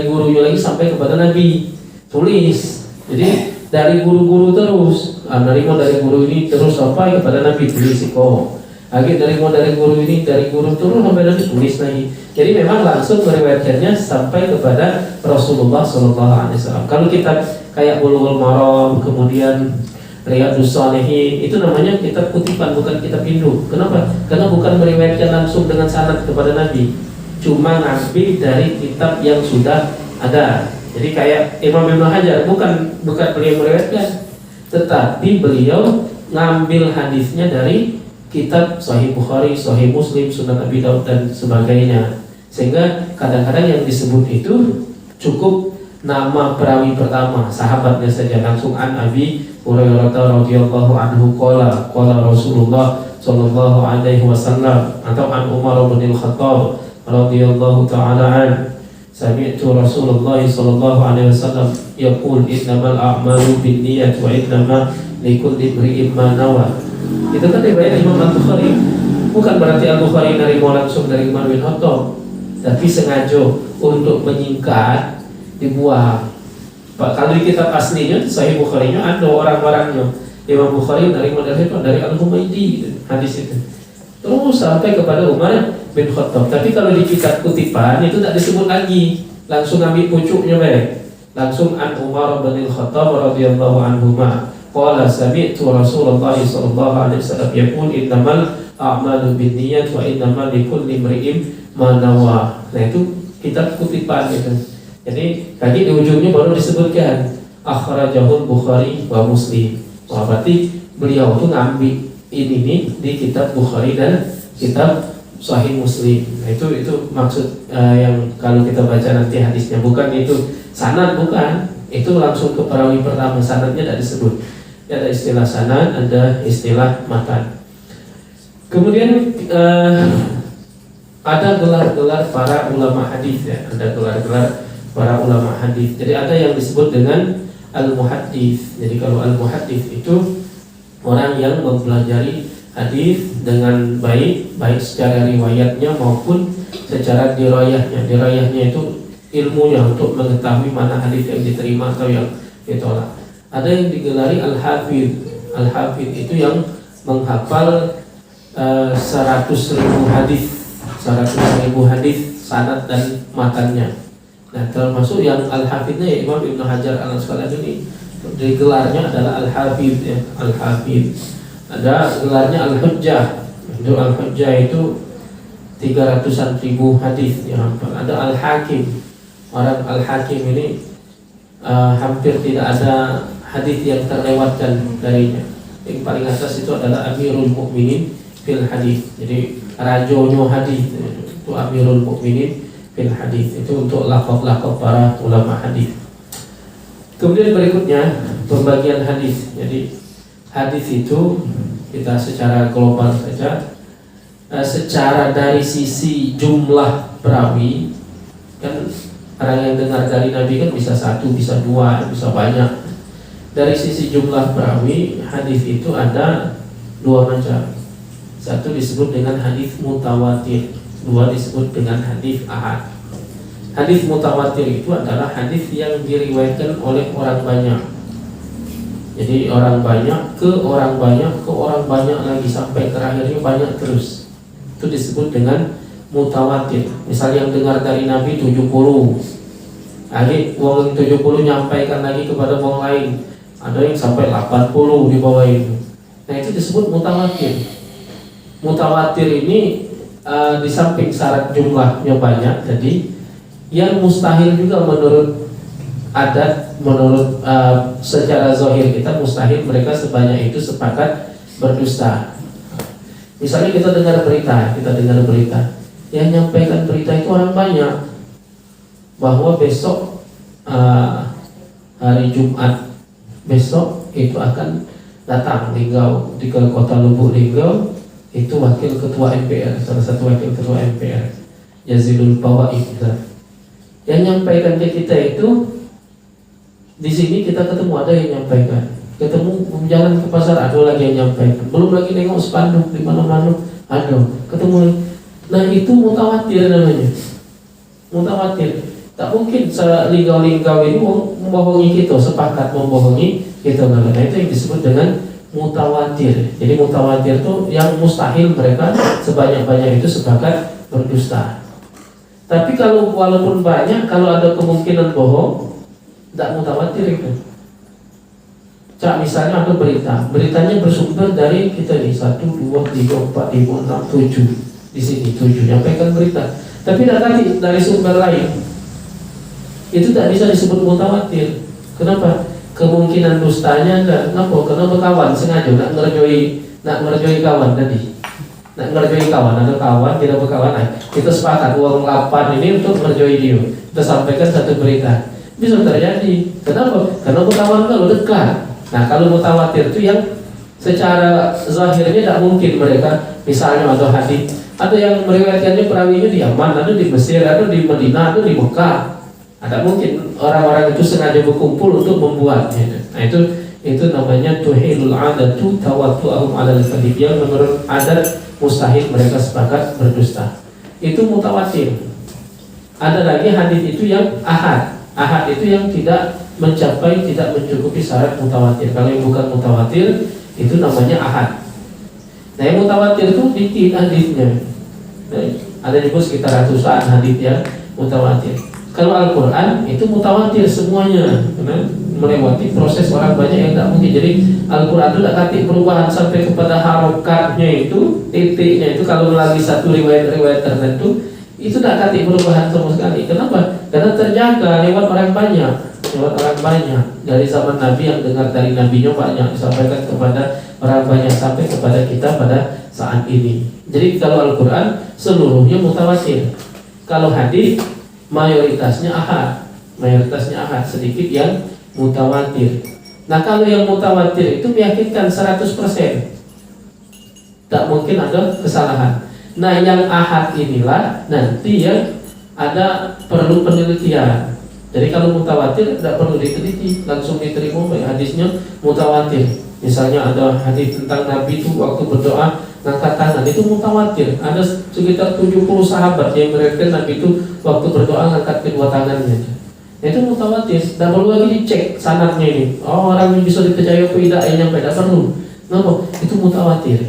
A: gurunya lagi sampai kepada Nabi, tulis. Jadi dari guru-guru terus, dari guru ini terus sampai kepada Nabi, tulis kok. Lagi dari guru ini, dari guru turun sampai Nabi, tulis lagi. Jadi memang langsung meriwayatkannya sampai kepada Rasulullah SAW. Kalau kita kayak Bulughul Maram, kemudian Riyadhus Shalihin, itu namanya kitab kutipan, bukan kitab induk. Kenapa? Karena bukan meriwayatkan langsung dengan sanad kepada Nabi, cuma ngambil dari kitab yang sudah ada. Jadi kayak Imam Ibnu Hajar bukan beliau meriwayatkan, tetapi beliau ngambil hadisnya dari kitab Sahih Bukhari, Sahih Muslim, Sunan Abi Daud dan sebagainya. Sehingga kadang-kadang yang disebut itu cukup nama perawi pertama, sahabatnya saja, langsung an Abi Hurairah radhiyallahu anhu qala Rasulullah sallallahu alaihi wasallam, atau an Umar bin Al-Khattab radhiyallahu taala an sami'tu Rasulullah sallallahu alaihi wasallam yaqul innamal a'malu binniyat wa innama likulli imri'in ma nawa. Itu kan riwayat Imam Al-Bukhari. Bukan berarti Al-Bukhari nerima langsung dari Umar bin Khattab, tapi sengaja untuk menyingkat dibuang. Kalau di kitab aslinya Sahih Bukhari-nya ada orang-orangnya. Imam Bukhari dari Al-Humaydi hadis itu. Terus sampai kepada Umar bin Khattab. Tapi kalau di kitab kutipan itu tak disebut lagi, langsung ambil pucuknya baik. Langsung an Umar bin Khattab radhiyallahu anhu ma qala sami'tu Rasulullah sallallahu alaihi wasallam yaqul innamal a'malu binniyat wa innamal likulli imri'in ma nawa. Nah itu kitab kutipan itu. Jadi tadi di ujungnya baru disebutkan akhrajahul Bukhari wa Muslim. Wah, berarti beliau tuh ngambil ini nih di kitab Bukhari dan kitab Sahih Muslim. Nah, itu maksud yang kalau kita baca nanti hadisnya, bukan itu sanad, bukan. Itu langsung ke perawi pertama, sanadnya tidak disebut. Ada istilah sanad, ada istilah matan. Kemudian ada gelar-gelar para ulama hadis ya, ada gelar-gelar para ulama hadis. Jadi ada yang disebut dengan al-muhaddits. Jadi kalau al-muhaddits itu orang yang mempelajari hadis dengan baik secara riwayatnya maupun secara dirayahnya. Dirayahnya itu ilmunya untuk mengetahui mana hadis yang diterima atau yang ditolak. Ada yang digelari al-hafidz. Al-hafidz itu yang menghafal 100.000 hadis, 100.000 hadis sanad dan matannya. Nah, termasuk yang al-hafidnya ya Imam Ibnu Hajar Al-Asqalani ini. Gelarnya adalah al-hafidz ya, al-hafidz. Ada gelarnya al-hujjah. Itu al-hujjah itu 300-an ribu hadis yang hafal. Ada al-hakim. Orang al-hakim ini hampir tidak ada hadis yang terlewatkan darinya. Yang paling atas itu adalah Amirul Mukminin fil hadis. Jadi rajonya hadis itu Amirul Mukminin fil hadis. Itu untuk laqab-laqab para ulama hadis. Kemudian berikutnya pembagian hadis. Jadi hadis itu kita secara global saja, secara dari sisi jumlah perawi, kan orang yang dengar dari Nabi kan bisa satu, bisa dua, bisa banyak. Dari sisi jumlah perawi, hadis itu ada dua macam. Satu disebut dengan hadis mutawatir, dua disebut dengan hadis ahad. Hadis mutawatir itu adalah hadis yang diriwayatkan oleh orang banyak. Jadi orang banyak ke orang banyak ke orang banyak lagi sampai terakhirnya banyak terus. Itu disebut dengan mutawatir. Misal yang dengar dari Nabi 70, lagi wong 70 nyampaikan lagi kepada wong lain. Ada yang sampai 80 di bawah itu. Nah itu disebut mutawatir. Mutawatir ini di samping syarat jumlahnya banyak, jadi yang mustahil juga menurut adat, menurut secara zahir kita mustahil mereka sebanyak itu sepakat berdusta. Misalnya kita dengar berita, yang nyampaikan berita itu orang banyak, bahwa besok hari Jumat besok itu akan datang Linggau di kota Lubuk Linggau, itu wakil ketua MPR, salah satu wakil ketua MPR Yazidul Bawaid. Yang nyampaikan ke kita itu di sini kita ketemu ada yang nyampaikan, ketemu jalan ke pasar ada lagi yang nyampaikan, belum lagi nengok spanduk di mana-mana ada, ketemu. Nah itu mutawatir namanya, mutawatir. Tak mungkin selinggau-linggau ini membohongi kita, sepakat membohongi kita. Nah itu yang disebut dengan mutawatir. Jadi mutawatir itu yang mustahil mereka sebanyak-banyak itu sepakat berdusta. Tapi kalau walaupun banyak, kalau ada kemungkinan bohong, tidak mutawatir itu. Cak misalnya ada berita, beritanya bersumber dari kita nih 1, 2, 3, 4, 5, 6, 7 di sini 7 nyampaikan berita, tapi tidak dari sumber lain, itu tidak bisa disebut mutawatir. Kenapa? Kemungkinan dustanya enggak. Kenapa? Karena berkawan sengaja nak ngerjoi kawan tadi, nak ngerjoi kawan, ada kawan tidak berkawan, kita sepakat uang 8 ini untuk ngerjoi dia, kita sampaikan satu berita, bisa terjadi. Kenapa? Karena berkawan kalau dekat. Nah kalau mutawatir itu yang secara zahirnya tidak mungkin mereka, misalnya ada hadis, ada yang meriwayatkannya perawinya di Yaman, ada di Mesir, ada di Madinah, ada di Mekah. Ada mungkin orang-orang itu sengaja berkumpul untuk membuatnya. Nah itu namanya tuhilul adatu tawatu'ahum 'alal kadhib, yang menurut adat mustahil mereka sepakat berdusta. Itu mutawatir. Ada lagi hadis itu yang ahad. Ahad itu yang tidak mencukupi syarat mutawatir. Kalau yang bukan mutawatir itu namanya ahad. Nah yang mutawatir itu dikit hadisnya. Nah, ada juga sekitar ratusan hadis yang mutawatir. Kalau Al-Quran itu mutawatir semuanya, karena melewati proses orang banyak yang tidak mungkin. Jadi Al-Quran itu tidak katik perubahan sampai kepada harokatnya itu, titiknya itu. Kalau melalui satu riwayat tertentu itu tidak katik perubahan sama sekali. Kenapa? Karena terjaga lewat orang banyak. Dari zaman Nabi yang dengar dari Nabinya banyak, disampaikan kepada orang banyak sampai kepada kita pada saat ini. Jadi kalau Al-Quran seluruhnya mutawatir. Kalau hadis mayoritasnya ahad, sedikit yang mutawatir. Nah kalau yang mutawatir itu meyakinkan 100%, tak mungkin ada kesalahan. Nah yang ahad inilah nanti yang ada perlu penelitian. Jadi kalau mutawatir tidak perlu diteliti, langsung diterima baik hadisnya mutawatir. Misalnya ada hadis tentang Nabi itu waktu berdoa ngangkat tangan, itu mutawatir. Ada sekitar 70 sahabat yang meriwayatkan Nabi itu waktu berdoa ngangkat kedua tangannya. Itu mutawatir. Tidak perlu lagi dicek sanadnya ini. Oh orang yang bisa dipercaya atau tidak, yang tidak perlu. Kenapa? Itu mutawatir.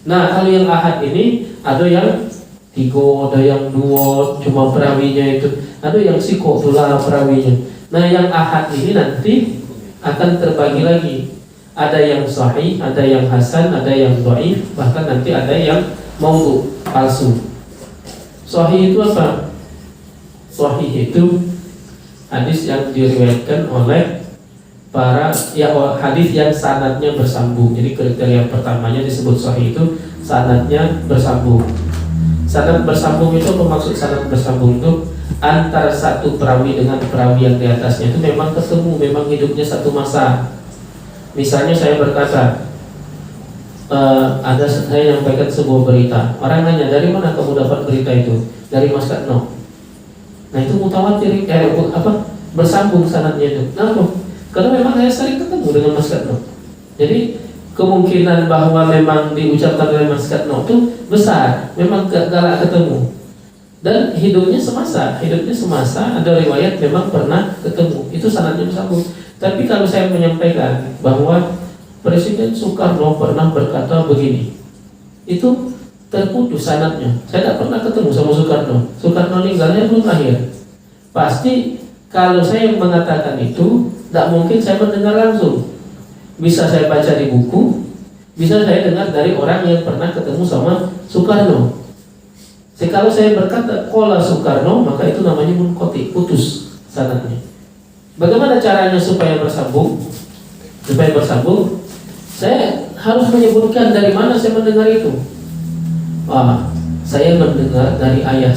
A: Nah kalau yang ahad ini ada yang 3, ada yang 2, cuma perawinya itu. Ada yang siko tulah perawinya. Nah yang ahad ini nanti akan terbagi lagi. Ada yang sahih, ada yang hasan, ada yang dhaif, bahkan nanti ada yang maudhu, palsu. Sahih itu apa? Sahih itu hadis yang diriwayatkan oleh hadis yang sanadnya bersambung. Jadi kriteria pertamanya disebut sahih itu sanadnya bersambung. Sanad bersambung itu apa maksud sanad bersambung itu? Antara satu perawi dengan perawi yang di atasnya itu memang ketemu, memang hidupnya satu masa. Misalnya saya berkata, saya menyampaikan sebuah berita. Orang nanya, dari mana kamu dapat berita itu? Dari Mas Katno. Nah itu mutawatir, bersambung sanadnya itu. Kenapa? Karena memang saya sering ketemu dengan Mas Katno. Jadi kemungkinan bahwa memang diucapkan oleh Mas Katno itu besar. Memang galak ketemu. Dan hidupnya semasa. Ada riwayat memang pernah ketemu. Itu sanadnya bersambung. Tapi kalau saya menyampaikan bahwa Presiden Soekarno pernah berkata begini, itu terputus sanadnya. Saya tidak pernah ketemu sama Soekarno. Soekarno meninggalnya belum lahir. Pasti kalau saya mengatakan itu, tidak mungkin saya mendengar langsung. Bisa saya baca di buku, bisa saya dengar dari orang yang pernah ketemu sama Soekarno. Jadi kalau saya berkata qala Soekarno, maka itu namanya munqati, putus sanadnya. Bagaimana caranya supaya bersambung? Saya harus menyebutkan dari mana saya mendengar itu. Saya mendengar dari ayah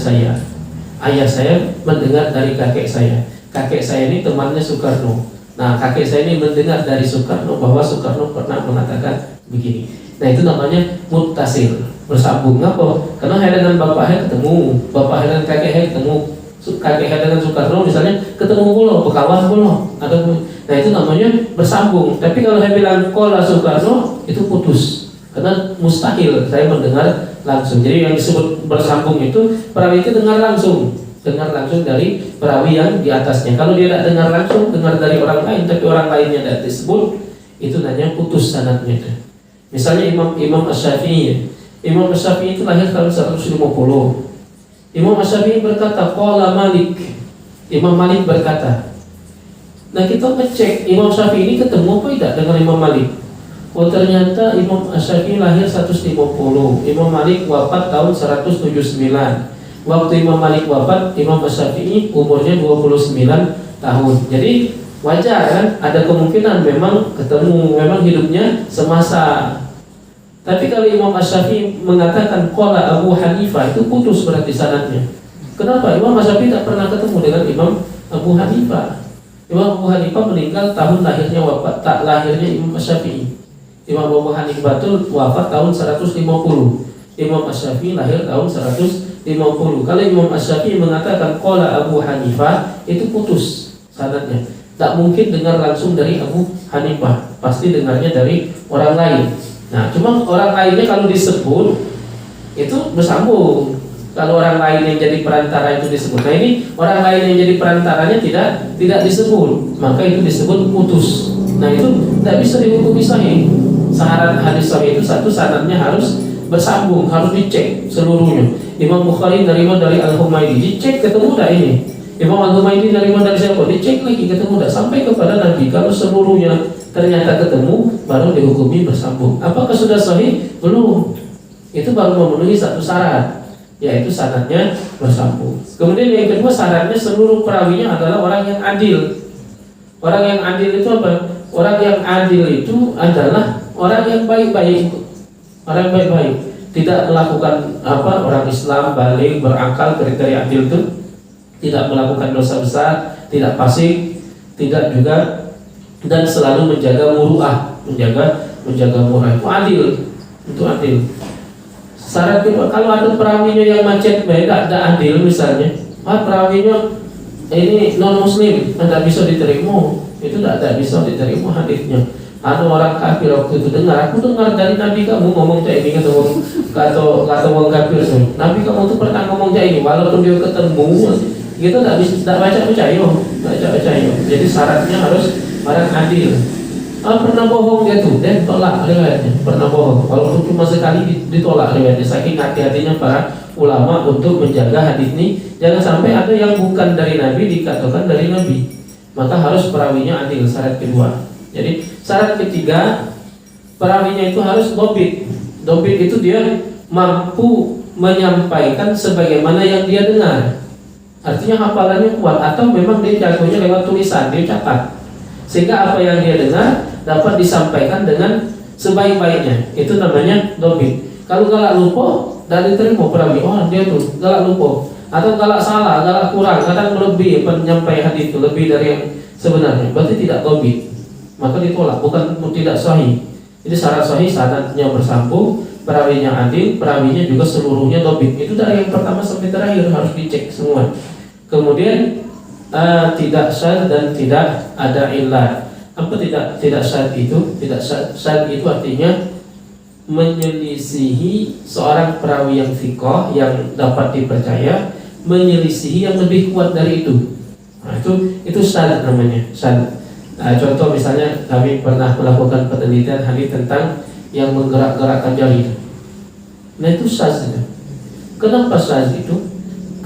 A: saya mendengar dari kakek saya. Kakek saya ini temannya Soekarno. Nah, kakek saya ini mendengar dari Soekarno bahwa Soekarno pernah mengatakan begini. Nah, itu namanya muttasil, bersambung. Apa? Karena saya dengan bapak saya ketemu, bapak saya dengan kakek saya ketemu, kakek saya dengan Soekarno misalnya ketemu pulau, berkawan pulau. Nah, itu namanya bersambung. Tapi kalau saya bilang qala Soekarno, itu putus. Karena mustahil saya mendengar langsung. Jadi yang disebut bersambung itu perawi itu dengar langsung dari perawi yang di atasnya. Kalau dia tidak dengar langsung, dengar dari orang lain, tapi orang lainnya tidak disebut, itu namanya putus sanadnya. Misalnya Imam Asy-Syafi'i. Imam Asy-Syafi'i itu lahir tahun 150. Imam Asy-Syafi'i berkata, qala Malik. Imam Malik berkata. Nah, kita ngecek Imam Syafi'i ini ketemu apa tidak dengan Imam Malik? Oh, ternyata Imam Asy-Syafi'i lahir 150. Imam Malik wafat tahun 179. Waktu Imam Malik wafat, Imam Asy-Syafi'i umurnya 29 tahun. Jadi wajar kan, ada kemungkinan memang ketemu, memang hidupnya semasa. Tapi kalau Imam Asy-Syafi'i mengatakan qala Abu Hanifah, itu putus berarti sanadnya. Kenapa? Imam Asy-Syafi'i tak pernah ketemu dengan Imam Abu Hanifah. Imam Abu Hanifah meninggal tahun lahirnya Imam Asy-Syafi'i. Imam Abu Hanifah itu wafat tahun 150. Imam Asy-Syafi'i lahir tahun 150. Kalau Imam Asy-Syafi'i mengatakan qala Abu Hanifah, itu putus sanadnya. Tak mungkin dengar langsung dari Abu Hanifah, pasti dengarnya dari orang lain. Nah, cuma orang lainnya kalau disebut itu bersambung. Kalau orang lain yang jadi perantara itu disebut. Nah, ini orang lain yang jadi perantaranya tidak disebut, maka itu disebut putus. Nah, itu tidak bisa dihukumi sahih. Syarat hadis sahih itu satu, sanadnya harus bersambung, harus dicek seluruhnya. Imam Bukhari nerima dari Al-Humaydi, dicek ketemu tak ini. Imam Al-Humaydi nerima dari siapa? Dicek lagi ketemu tak, sampai kepada Nabi. Kalau seluruhnya ternyata ketemu, baru dihukumi bersambung. Apakah sudah sahih? Belum. Itu baru memenuhi satu syarat, yaitu sanadnya bersambung. Kemudian yang kedua, syaratnya seluruh perawinya adalah orang yang adil. Orang yang adil itu apa? Orang yang adil itu adalah orang yang baik-baik. Orang yang baik-baik, tidak melakukan orang Islam balik berakal, kriteria adil itu tidak melakukan dosa besar, tidak fasik, tidak juga, dan selalu menjaga muruah, menjaga murah. Itu adil, itu adil. Syarat kalau ada perawinya yang macet, tidak adil misalnya, perawinya ini non muslim, tidak bisa diterima, itu tidak bisa diterima hadisnya. Ada orang kafir waktu itu dengar, aku dengar dari Nabi kamu ngomong kayak ini, kata orang kafir tuh, Nabi kamu tuh pernah ngomong kayak ini, walaupun dia ketemu, gitu tidak baca percaya. Jadi syaratnya harus orang adil. Pernah bohong dia tuh, dan tolak riwayatnya. Pernah bohong, walaupun cuma sekali ditolak riwayatnya. Saking hati-hatinya para ulama untuk menjaga hadis ini, jangan sampai ada yang bukan dari Nabi dikatakan dari Nabi. Maka harus perawinya adil, syarat kedua. Jadi syarat ketiga, perawinya itu harus dobit. Dobit itu dia mampu menyampaikan sebagaimana yang dia dengar. Artinya hafalannya kuat, atau memang dia jagonya lewat tulisan, dia catat, sehingga apa yang dia dengar dapat disampaikan dengan sebaik-baiknya. Itu namanya dobit. Kalau galak lupa, dari terima perawi, dia tuh galak lupa, atau galak salah, galak kurang, kadang lebih penyampaian hadis itu lebih dari yang sebenarnya, berarti tidak dobit, maka ditolak, bukan tidak sahih. Jadi syarat sahih, sanadnya bersambung, perawinya adil, perawinya juga seluruhnya dobit. Itu dari yang pertama sampai terakhir harus dicek semua. Kemudian tidak syadz dan tidak ada illah. Apa tidak syadz itu? Tidak syadz itu artinya menyelisihi seorang perawi yang thiqah, yang dapat dipercaya, menyelisihi yang lebih kuat dari itu. Nah, itu syadz namanya, syadz. Contoh misalnya kami pernah melakukan penelitian hadis tentang yang menggerak-gerakkan jari. Nah, itu syadz. Kenapa syadz itu?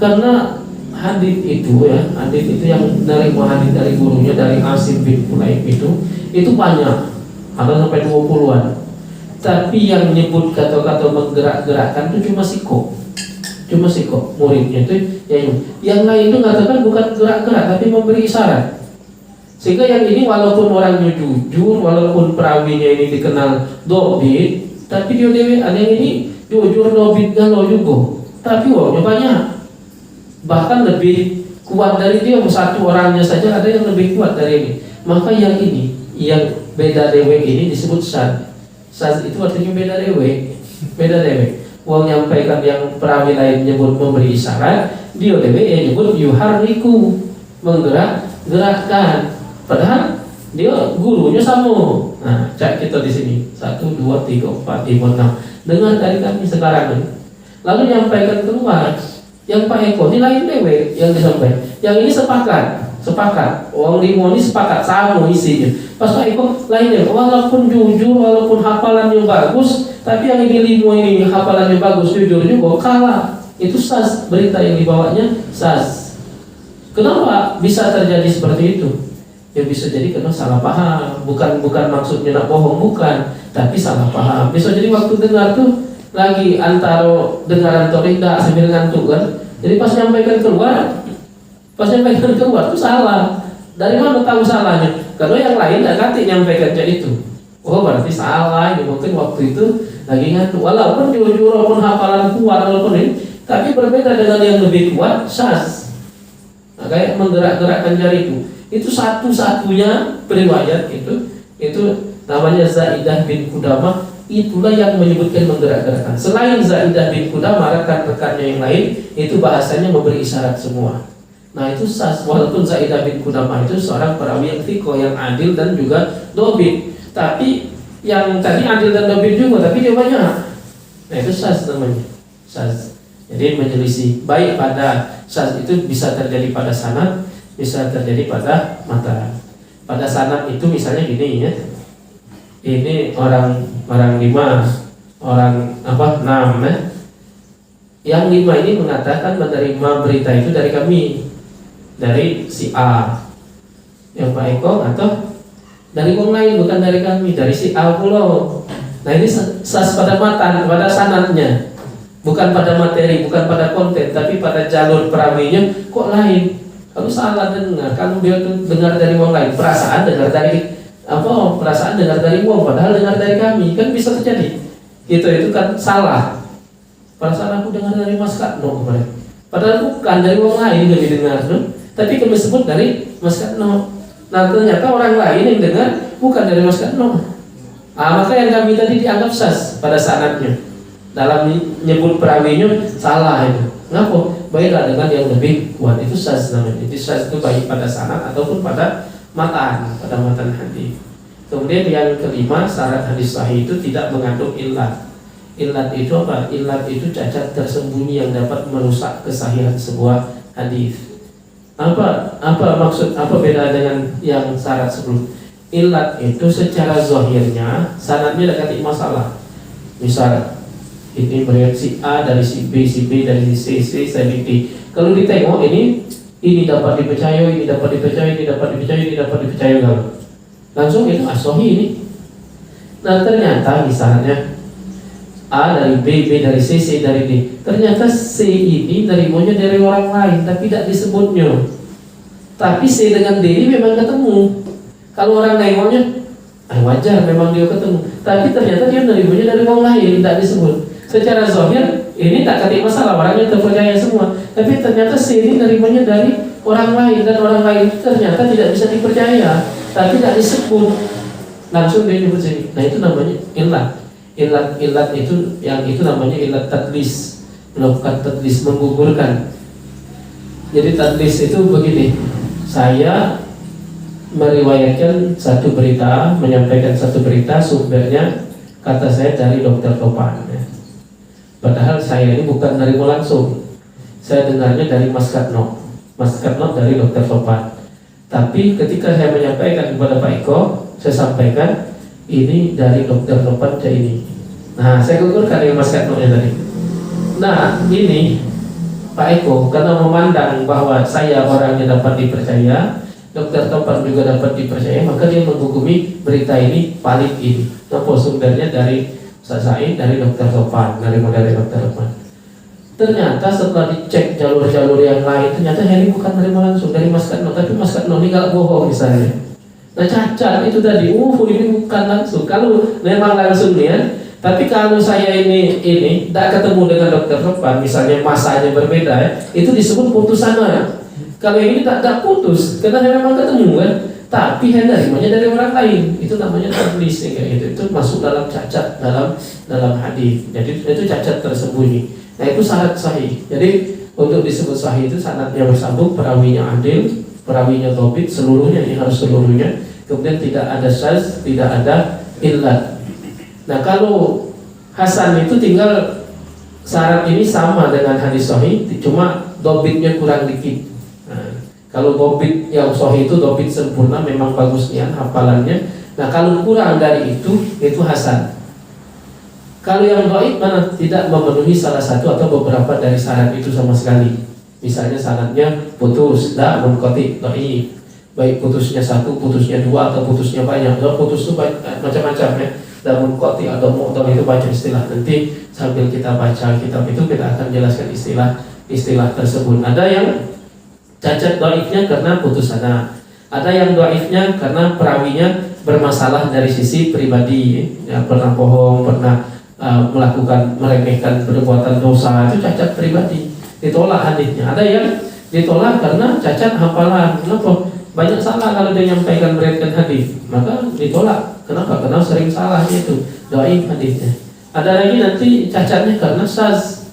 A: Karena hadis itu yang dari hadis dari gurunya, dari Asim bin Qulaib itu banyak, ada sampai 20-an. Tapi yang menyebut kata-kata menggerak-gerakkan itu cuma siko muridnya itu yang lain itu mengatakan bukan gerak-gerak tapi memberi isyarat. Sehingga yang ini walaupun orangnya jujur, walaupun perawinya ini dikenal dobit, tapi dia dewe ada yang ini jujur dobit galau juga. tapi uangnya banyak, bahkan lebih kuat dari dia. Satu orangnya saja ada yang lebih kuat dari ini. Maka yang ini, yang beda dewe ini disebut sad. Sad itu artinya beda dewe, beda dewe. Uang nyampaikan yang perawi lain nyebut memberi isyarat, dia dewe yang nyebut yuhariku, menggerakkan. Padahal dia gurunya sama. Nah, cak kita di sini 1, 2, 3, 4, 5, 6. Dengar dari kami sekarang ini. Lalu nyampaikan keluar. Yang Pak Eko ini lain dewe yang disampaikan. Yang ini sepakat. Orang 5 ini sepakat sama isinya. Pas Pak Eko lain dewe. Walaupun jujur, walaupun hafalannya bagus, tapi yang ini 5 ini hafalannya bagus, jujur juga kalah. Itu sas, berita yang dibawanya sas. Kenapa bisa terjadi seperti itu? Ya bisa jadi karena salah paham, bukan maksudnya nak bohong, bukan, tapi salah paham. Bisa jadi waktu dengar tuh lagi antara dengaran torida sambil ngantuk kan. Jadi pas nyampaikan keluar tuh salah. Dari mana tahu salahnya? Karena yang lain nggak kati nyampaikan kayak itu. Oh berarti salah. Ini mungkin waktu itu lagi ngantuk. Walaupun jujur, walaupun hafalan kuat, walaupun ini, tapi berbeda dengan yang lebih kuat, sas. Nah, kayak menggerak-gerakkan jari itu satu-satunya periwayat itu namanya Zaidah bin Qudamah. Itulah yang menyebutkan menggerak-gerakkan. Selain Zaidah bin Qudamah, rekan-rekannya yang lain itu bahasanya memberi isyarat semua. Nah itu sas, walaupun Zaidah bin Qudamah itu seorang perawi yang thiqah, yang adil dan juga dobit. Tapi yang tadi adil dan dobit juga, tapi dia banyak. Nah itu sas namanya, sas. Jadi menyelisih. Baik pada sas itu bisa terjadi pada sanad, bisa terjadi pada matan. Pada sanad itu misalnya gini ya. Ini orang 5, orang 6 ya. Yang 5 ini mengatakan menerima berita itu dari kami, dari si A, yang Pak Eko, atau dari orang lain, bukan dari kami, dari si A pulau. Nah ini sas pada matan, pada sanadnya, bukan pada materi, bukan pada konten, tapi pada jalur perawinya kok lain. Kalau salah dengar, kalau dia tuh dengar dari orang lain, perasaan dengar dari uang, padahal dengar dari kami, kan bisa terjadi. Itu kan salah. Perasaan aku dengar dari Mas Katno kemarin, padahal bukan dari orang lain yang didengar, tapi kami sebut dari Mas Katno. Nah ternyata orang lain yang dengar bukan dari Mas Katno. Maka yang kami tadi dianggap sas pada sanadnya. Dalam nyebut perawinya salah itu. Kenapa? Baiklah dengan yang lebih kuat, itu sas namanya. Jadi sas itu baik pada sanad ataupun pada matan hadis. Kemudian yang kelima, syarat hadis sahih itu tidak mengandung illat. Illat itu apa? Illat itu cacat tersembunyi yang dapat merusak kesahihan sebuah hadis. Apa maksud, apa beda dengan yang syarat sebelum? Illat itu secara zahirnya sanadnya ada masalah. Misal ini meriwayat si A dari si B dari si C dari D. Kalau ditengok ini dapat dipercaya, ini dapat dipercaya, ini dapat dipercaya, ini dapat dipercaya kalau langsung itu sahih ini. Nah ternyata misalnya A dari B dari C dari D. Ternyata C ini nerimanya dari orang lain tapi tidak disebutnya. Tapi C dengan D ini memang ketemu. Kalau orang nerimanya wajar memang dia ketemu. Tapi ternyata dia nerimanya dari orang lain tidak disebut. Secara zahir ini tak ketik masalah, orangnya terpercaya semua. Tapi ternyata C ini nerimanya dari orang lain, dan orang lain ternyata tidak bisa dipercaya, tapi tidak disebut. Langsung dia nyebut sini. Nah itu namanya illat. Illat itu yang itu namanya illat tadlis, melakukan tadlis, menggugurkan. Jadi tadlis itu begini. Saya meriwayatkan satu berita, menyampaikan satu berita, sumbernya kata saya dari Dokter Topan. Padahal saya ini bukan nerima langsung, saya dengarnya dari Mas Katno dari Dokter Topan. Tapi ketika saya menyampaikan kepada Pak Eko, saya sampaikan ini dari Dokter Topan kayak ini. Nah saya gugurkan dengan Mas Katno nya tadi. Nah ini Pak Eko karena memandang bahwa saya orangnya dapat dipercaya, Dokter Topan juga dapat dipercaya, maka dia menghukumi berita ini valid ini. Nah sumbernya dari Sasain, dari Dokter Topan, dari Dokter Topan. Ternyata setelah dicek jalur-jalur yang lain, ternyata Heri bukan menerima langsung dari Mas Katno, tapi Mas Katno ini gak bohong misalnya. Nah cacat itu tadi, ini bukan langsung. Kalau memang langsung nih ya, Tapi kalau saya ini tidak ketemu dengan dokter Topan, misalnya masanya berbeda, ya, itu disebut putus sama. Kalau ini tak putus, karena memang ketemu kan, tapi nerimanya dari orang lain, itu namanya tadlis ya, gitu. Itu masuk dalam cacat dalam hadis. Jadi itu cacat tersembunyi. Nah itu syarat sahih. Jadi untuk disebut sahih itu sanadnya bersambung, perawinya adil, perawinya thabit, seluruhnya ini harus seluruhnya. Kemudian tidak ada syaz, tidak ada illat. Nah kalau hasan itu tinggal syarat ini sama dengan hadis sahih, cuma dobitnya kurang dikit. Nah, kalau dobit yang sahih itu dobit sempurna, memang bagusnya hafalannya. Nah kalau kurang dari itu hasan. Kalau yang dhaif mana tidak memenuhi salah satu atau beberapa dari syarat itu sama sekali. Misalnya syaratnya putus, munqati, dhaif. Baik putusnya satu, putusnya dua, atau putusnya banyak. Kalau putus itu macam-macam ya. Damun koti atau mu'dhal itu baca istilah. Nanti sambil kita baca kitab itu kita akan jelaskan istilah tersebut. Ada yang cacat dhaifnya karena putus sana. Ada yang dhaifnya karena perawinya bermasalah dari sisi pribadi, ya, pernah bohong, pernah meremehkan perbuatan dosa, itu cacat pribadi, ditolak hadisnya. Ada yang ditolak karena cacat hafalan. Kenapa? Banyak salah kalau dia menyampaikan meriwayatkan hadis, maka ditolak. Kenapa? Karena sering salahnya itu, dhaif hadisnya. Ada lagi nanti cacatnya karena syaz,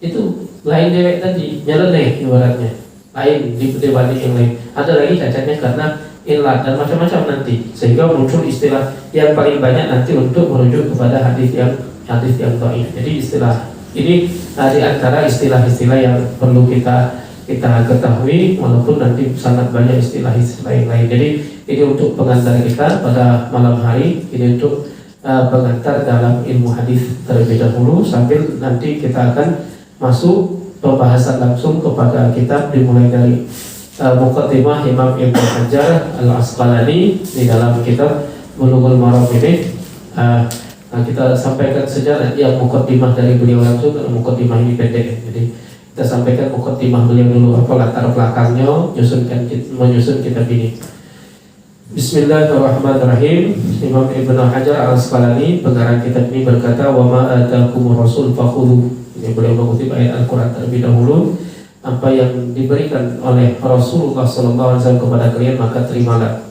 A: itu lain dewek tadi, nyeleneh ibaratnya, lain dibanding yang lain. Ada lagi cacatnya karena illat dan macam-macam nanti, sehingga muncul istilah yang paling banyak nanti untuk merujuk kepada hadis yang dhaif. Jadi istilah ini di antara istilah-istilah yang perlu kita ketahui, walaupun nanti sangat banyak istilah-istilah yang lain. Jadi ini untuk pengantar kita pada malam hari, ini untuk pengantar dalam ilmu hadis terlebih dahulu, sambil nanti kita akan masuk pembahasan langsung kepada kitab, dimulai dari Muqaddimah Imam Ibnu Hajar Al-Asqalani di dalam kitab Bulughul Maram ini. Kita sampaikan saja yang Muqaddimah dari beliau langsung, karena Muqaddimah ini pendek. Jadi kita sampaikan muqaddimah beliau dulu, apa latar belakangnya, menyusun kitab ini. Bismillahirrahmanirrahim. Imam Ibnu Hajar Al-Asqalani pengarang kitab ini berkata, wa ma atakumur rasul fakhudhu. Ini beliau mengutip ayat Al-Qur'an terlebih dahulu. Apa yang diberikan oleh Rasulullah SAW kepada kalian, maka terimalah.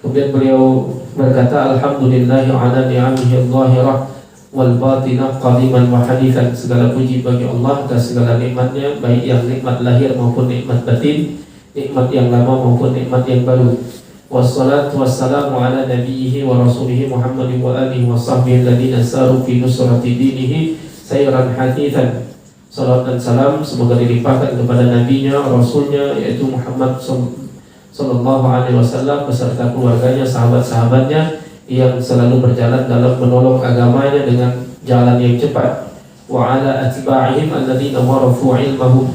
A: Kemudian beliau berkata, alhamdulillahi ala ni'amihi al-zahirah wal batinah qadiman wa hadithan. Segala puji bagi Allah atas segala nikmatnya, baik yang nikmat lahir maupun nikmat batin, nikmat yang lama maupun nikmat yang baru. Wassalatu wassalamu ala nabiyhi wa rasulihi Muhammadin wa alihi wa sahbihi alladhina saru fi nusrati dinihi sayran hadithan. Salam dan salam semoga dilimpahkan kepada nabinya, rasulnya, yaitu Muhammad sallallahu alaihi wasallam beserta keluarganya, sahabat-sahabatnya yang selalu berjalan dalam menolong agamanya dengan jalan yang cepat. Wa ala atba'ihim alladzina warathu ilmahum,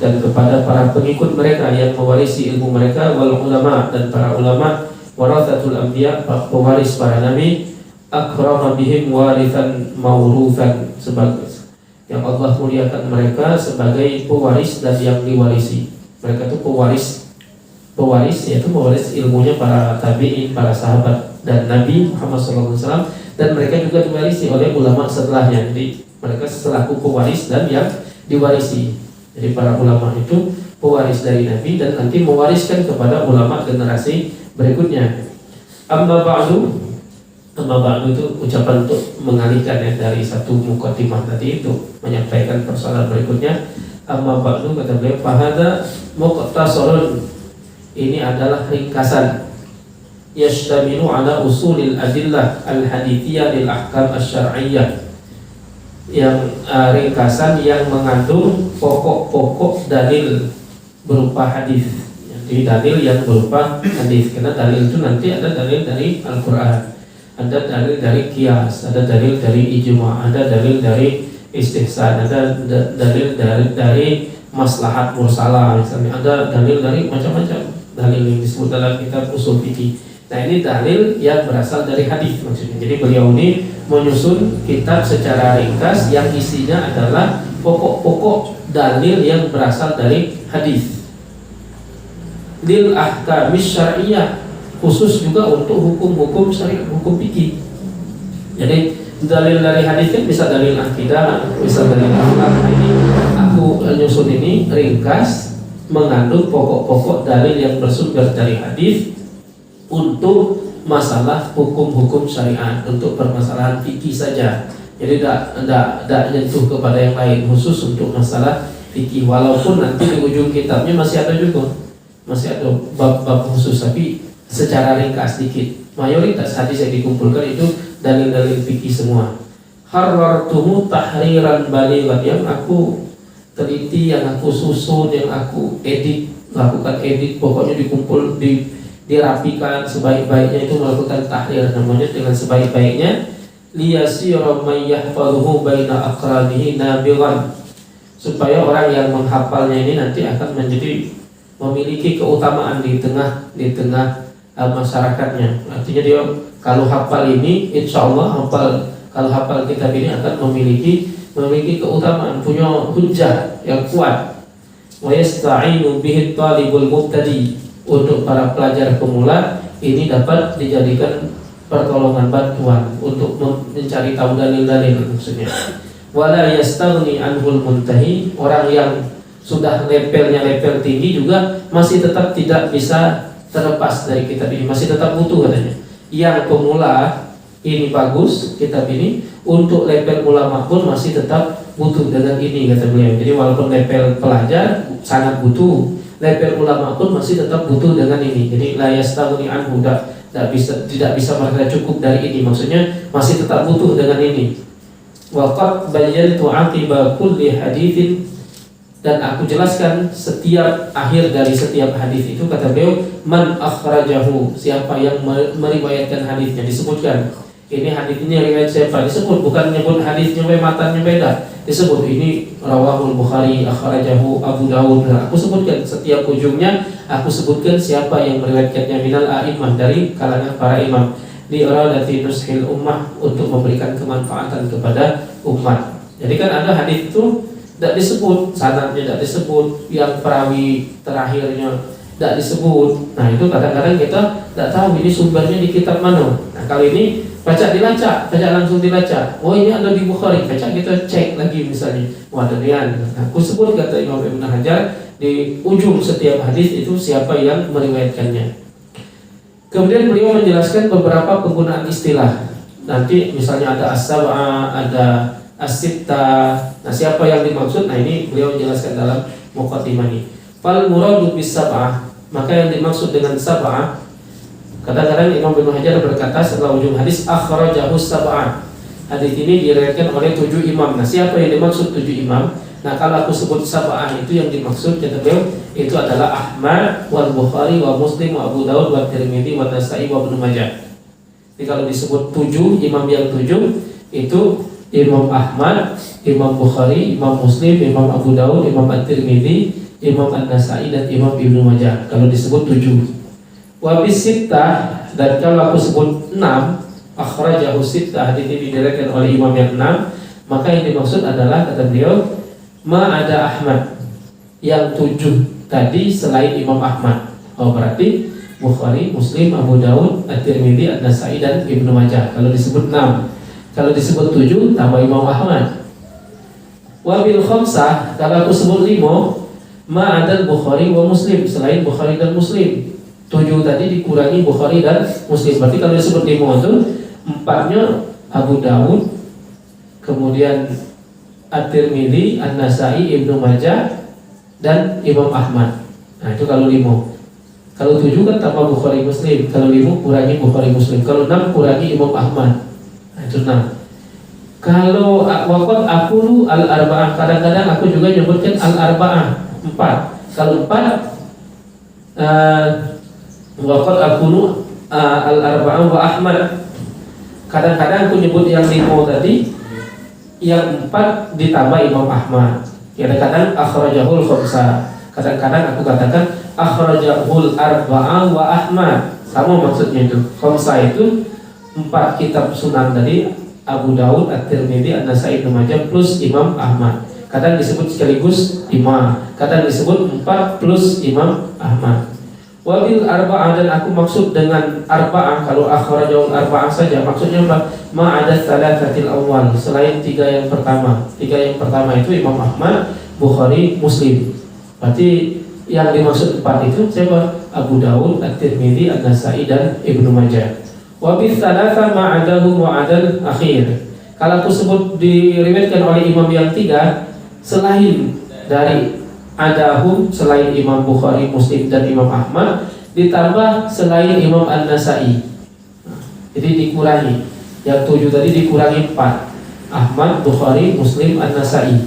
A: dan kepada para pengikut mereka yang mewarisi ilmu mereka, wal ulama, dan para ulama, warathatul anbiya, pewaris para nabi, akrama bihim warithan mawruthan, sebagai yang Allah muliakan mereka sebagai pewaris dan yang diwarisi. Mereka itu pewaris yaitu mewaris ilmunya para tabi'in, para sahabat dan Nabi Muhammad SAW, dan mereka juga diwarisi oleh ulama setelahnya. Jadi mereka selaku pewaris dan yang diwarisi. Jadi para ulama itu pewaris dari Nabi dan nanti mewariskan kepada ulama generasi berikutnya. Amma ba'du itu ucapan untuk mengalihkan ya dari satu muqaddimah tadi itu, menyampaikan persoalan berikutnya. Amma ba'du, kata beliau, fahada muqtasarun, ini adalah ringkasan, yashtamilu ala usulil adillah al-hadithiyah lil ahkam asy-syar'iyyah, yang ringkasan yang mengandung pokok-pokok dalil berupa hadis. Jadi dalil yang berupa hadis, karena dalil itu nanti ada dalil dari Al-Qur'an, ada dalil dari qiyas, ada dalil dari ijma', ada dalil dari istihsan, ada dalil dari maslahat mursalah, misalnya ada dalil dari macam-macam dalil yang disebut dalam kitab usul fikih. Nah ini dalil yang berasal dari hadis maksudnya. Jadi beliau ini menyusun kitab secara ringkas yang isinya adalah pokok-pokok dalil yang berasal dari hadis. Lil ahkamis syar'iyyah, khusus juga untuk hukum-hukum syariat, hukum fikih. Jadi dalil dari hadis kan bisa dalil akidah, bisa dalil akhlak. Nah, ini aku nyusun ini ringkas mengandung pokok-pokok dalil yang bersumber dari hadis untuk masalah hukum-hukum syariat, untuk permasalahan fikih saja. Jadi tidak nyentuh kepada yang lain, khusus untuk masalah fikih. Walaupun nanti di ujung kitabnya masih ada juga, masih ada bab-bab khusus, tapi secara ringkas sedikit. Mayoritas hadis yang dikumpulkan itu dalil-dalil fikih semua. Harrartumu tahriran balighan, yang aku teliti, yang aku susun, yang aku lakukan edit, pokoknya dikumpul, dirapikan sebaik-baiknya, itu melakukan tahrir namanya, dengan sebaik-baiknya. Liyasira may yahfazuhu baina aqranihi nabighan, supaya orang yang menghafalnya ini nanti akan menjadi memiliki keutamaan di tengah masyarakatnya. Artinya dia kalau hafal ini, insya Allah kalau hafal kitab ini akan memiliki keutamaan, punya hujjah yang kuat. Wa yasta'inu bihi talibul mubtadi, untuk para pelajar pemula ini dapat dijadikan pertolongan, bantuan untuk mencari tahu dalil-dalil maksudnya. Wala yastaghni anhul muntahi, orang yang sudah level tinggi juga masih tetap tidak bisa terlepas dari kitab ini, masih tetap butuh katanya. Yang pemula ini bagus kitab ini, untuk level ulama pun masih tetap butuh dengan ini kata beliau. Jadi walaupun level pelajar sangat butuh, level ulama pun masih tetap butuh dengan ini. Jadi la yastaghni anhu, tidak bisa mereka cukup dari ini, maksudnya masih tetap butuh dengan ini. Waqad bayyantu aqiba kulli haditsin, dan aku jelaskan setiap akhir dari setiap hadis itu, kata beliau, man akhrajahu, siapa yang meriwayatkan hadisnya, disebutkan. Ini hadis ini riwayat siapa, disebut, bukan nyebut hadisnya matannya beda, disebut ini rawahul Bukhari, akhrajahu Abu Dawud. Nah, aku sebutkan setiap ujungnya, aku sebutkan siapa yang meriwayatkannya, minal a'immah, dari kalangan para imam, di iradati nushil ummah, untuk memberikan kemanfaatan kepada umat. Jadi kan ada hadis itu tidak disebut sanadnya, tidak disebut yang perawi terakhirnya, tidak disebut. Nah itu kadang-kadang kita tidak tahu ini sumbernya di kitab mana. Nah kali ini baca langsung dilacak. Oh ini ada di Bukhari, baca kita cek lagi misalnya. Wah demikian. Nah, aku sebut kata Imam Ibn Hajar di ujung setiap hadis itu siapa yang meriwayatkannya. Kemudian beliau menjelaskan beberapa penggunaan istilah. Nanti misalnya ada as-sab'a, ada as-sitta. Nah, siapa yang dimaksud? Nah, ini beliau menjelaskan dalam muqaddimah ini. Fal muradu bis sab'ah, maka yang dimaksud dengan sab'ah, kadang-kadang Imam Ibnu Hajar berkata setelah ujung hadis akhrajahu sab'ah. Hadis ini diriwayatkan oleh 7 imam. Nah, siapa yang dimaksud 7 imam? Nah, kalau aku sebut sab'ah itu yang dimaksud kata beliau itu adalah Ahmad wal Bukhari wa Muslim wa Abu Dawud wa Tirmidzi wa Nasa'i wa Ibnu Majah. Jadi kalau disebut 7 imam yang 7 itu Imam Ahmad, Imam Bukhari, Imam Muslim, Imam Abu Dawud, Imam At-Tirmidzi, Imam An-Nasai, dan Imam Ibnu Majah. Kalau disebut 7. Wa bis-sittah, dan kalau aku sebut 6, akhrajahu sittah, hadits ini diriwayatkan oleh imam yang 6, maka yang dimaksud adalah kata beliau ma ada Ahmad, yang 7 tadi selain Imam Ahmad. Oh berarti Bukhari, Muslim, Abu Dawud, At-Tirmidzi, An-Nasai, dan Ibnu Majah. Kalau disebut 6. Kalau disebut 7 tambah Imam Ahmad. Wabil khamsah, kalau aku sebut 5, ma'adal Bukhari wa Muslim, selain Bukhari dan Muslim. 7 tadi dikurangi Bukhari dan Muslim. Berarti kalau disebut 5 itu 4-nya Abu Dawud, kemudian At-Tirmidzi, An-Nasai, Ibnu Majah, dan Imam Ahmad. Nah itu kalau 5. Kalau 7 kan tambah Bukhari Muslim. Kalau 5 kurangi Bukhari Muslim. Kalau 6 kurangi Imam Ahmad. Nah itu 6. Kalau waqad aqulu al-arba'ah, kadang-kadang aku juga nyebutkan al-arba'ah 4. Kalau 4 waqad aqulu al-arba'ah wa Ahmad. Kadang-kadang aku nyebut yang 5 tadi, yang 4 ditambah Imam Ahmad. Kadang-kadang akhrajahul khamsah. Kadang-kadang aku katakan akhrajahul arba'ah wa Ahmad. Sama maksudnya itu. Khamsah itu 4 kitab sunan tadi, Abu Dawud, At-Tirmidzi, An-Nasai, Ibnu Majah plus Imam Ahmad. Kadang disebut sekaligus 5, kadang disebut 4 plus Imam Ahmad. Wabil arba'ah, dan aku maksud dengan arba'ah, kalau akhrajahul arba'ah saja maksudnya apa? Ma'adat thalathatil awal, selain tiga yang pertama. Tiga yang pertama itu Imam Ahmad, Bukhari, Muslim. Berarti yang dimaksud empat itu siapa? Abu Dawud, At-Tirmidzi, An-Nasa'i, dan Ibnu Majah. Wabil thalatha ma'adahum wa'adal akhir. Kalau aku sebut diriwayatkan oleh imam yang tiga selain dari adahum, selain Imam Bukhari, Muslim, dan Imam Ahmad, ditambah selain Imam An-Nasa'i. Jadi dikurangi. Yang 7 tadi dikurangi 4. Ahmad, Bukhari, Muslim, An-Nasa'i.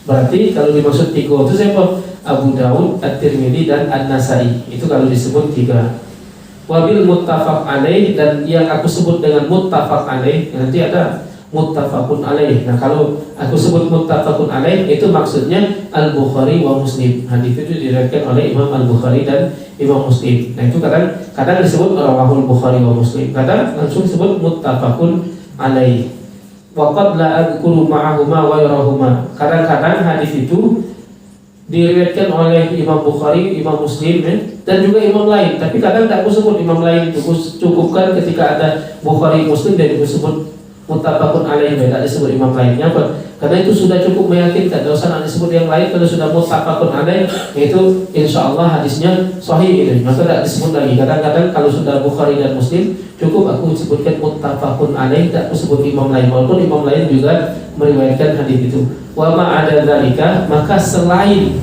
A: Berarti kalau dimaksud 3 itu siapa? Abu Dawud, At-Tirmidzi, dan An-Nasa'i. Itu kalau disebut 3. Wabil muttafaq alaih, dan yang aku sebut dengan muttafaq alaih, nanti ada muttafaqun alaih. Nah, kalau aku sebut muttafaqun alaih itu maksudnya Al-Bukhari wa Muslim. Hadis itu diriwayatkan oleh Imam Al-Bukhari dan Imam Muslim. Nah, itu kadang disebut rawahul Bukhari wa Muslim, kadang langsung disebut muttafaqun alaih. Wa qad la adhkuru ma'ahuma wa yarahuma. Kadang-kadang hadis itu diriwayatkan oleh Imam Bukhari, Imam Muslim, dan juga imam lain. Tapi kadang tak aku sebut imam lain, cukupkan ketika ada Bukhari, Muslim dan disebut muttafaqun alaih, tidak disebut imam lainnya. Apa? Karena itu sudah cukup meyakinkan, tidak usah nak disebut yang lain. Kalau sudah muttafaqun alaih, itu insya Allah hadisnya sahih itu, maka tidak disebut lagi. Kadang-kadang kalau sudah Bukhari dan Muslim, cukup aku sebutkan muttafaqun alaih, tak aku sebut imam lain, walaupun imam lain juga meriwayatkan hadis itu. Wa ma ada dzalika, maka selain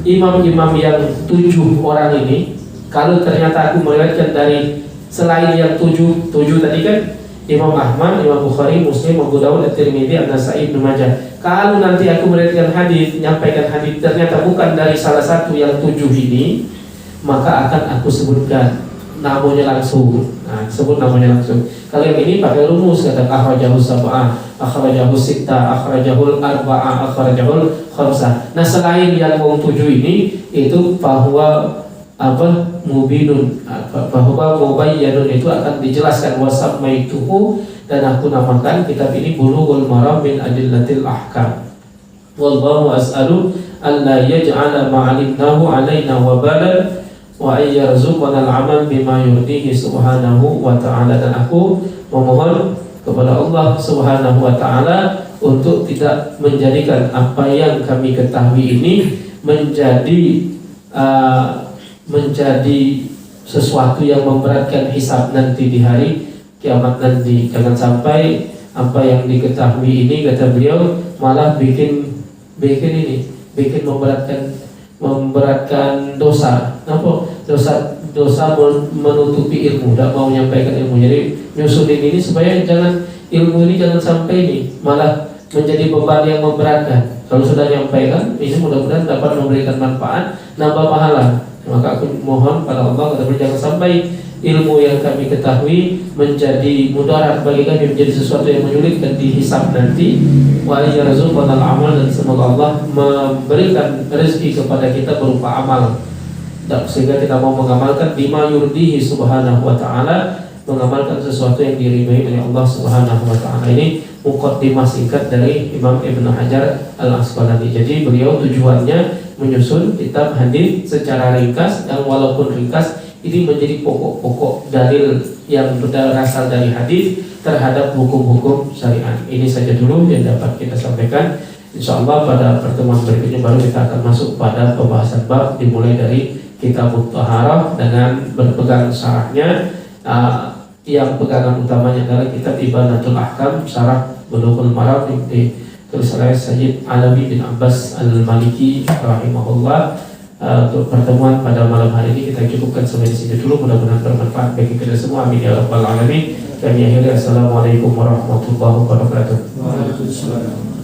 A: imam-imam yang 7 orang ini, kalau ternyata aku meriwayatkan dari selain yang 7 tadi kan, Imam Ahmad, Imam Bukhari, Muslim, Abu Dawud, At-Tirmidzi, An-Nasa'i, Ibnu Majah. Kalau nanti aku meriwayatkan hadis, menyampaikan hadis ternyata bukan dari salah satu yang 7 ini, maka akan aku sebutkan namanya langsung. Nah, sebut namanya langsung. Kalau yang ini pakai rumus, kata akhrajahu sab'ah, akhrajahu sittah, akhrajahul arba'ah, akhrajahul khamsah. Nah, selain yang 7 ini, itu bahwa mubinun, bahwa mubayyanun, itu akan dijelaskan. Wasammaituhu, dan aku namakan kitab ini Bulughul Maram min Adillatil Ahkam. Wallahu as'alu an la yaj'ala ma'alimnahu alaina wabalan wa ayyarzuqana al-amal bima yurdihi subhanahu wa ta'ala. Dan aku memohon kepada Allah subhanahu wa ta'ala untuk tidak menjadikan apa yang kami ketahui ini menjadi sesuatu yang memberatkan hisab nanti di hari kiamat nanti. Jangan sampai apa yang diketahui ini, kata beliau, malah bikin memberatkan dosa. Apa? Dosa menutupi ilmu, tidak mau menyampaikan ilmu. Jadi nyusunin ini supaya ilmu ini jangan sampai ini malah menjadi beban yang memberatkan. Kalau sudah menyampaikan ini, mudah-mudahan dapat memberikan manfaat, nambah pahala. Maka aku mohon pada Allah, kata beliau, jangan sampai ilmu yang kami ketahui menjadi mudarat bagi kami, menjadi sesuatu yang menyulitkan di hisab nanti. Wa yarzuqanal amal, dan semoga Allah memberikan rezeki kepada kita berupa amal, sehingga kita mau mengamalkan bima yurdihi subhanahu wa ta'ala, mengamalkan sesuatu yang diridhai oleh Allah subhanahu wa ta'ala. Ini muqaddimah singkat dari Imam Ibnu Hajar Al-Asqalani. Jadi beliau tujuannya menyusun kitab hadis secara ringkas, yang walaupun ringkas ini menjadi pokok-pokok dalil yang berasal dari hadis terhadap hukum-hukum syariat. Ini saja dulu yang dapat kita sampaikan. Insyaallah pada pertemuan berikutnya baru kita akan masuk pada pembahasan bab, dimulai dari Kitabut Thaharah dengan berpegang syarahnya. Yang pegangan utamanya adalah kitab Ibanatul Ahkam, syarah Bulughul Maram ditulis oleh Sayyid Alawi bin Abbas Al-Maliki rahimahullah. Untuk pertemuan pada malam hari ini kita cukupkan sampai di sini dulu. Mudah-mudahan bermanfaat bagi kita semua. Amin ya rabbal alamin. Kami akhiri, assalamualaikum warahmatullahi wabarakatuh.
B: Waalaikumsalam.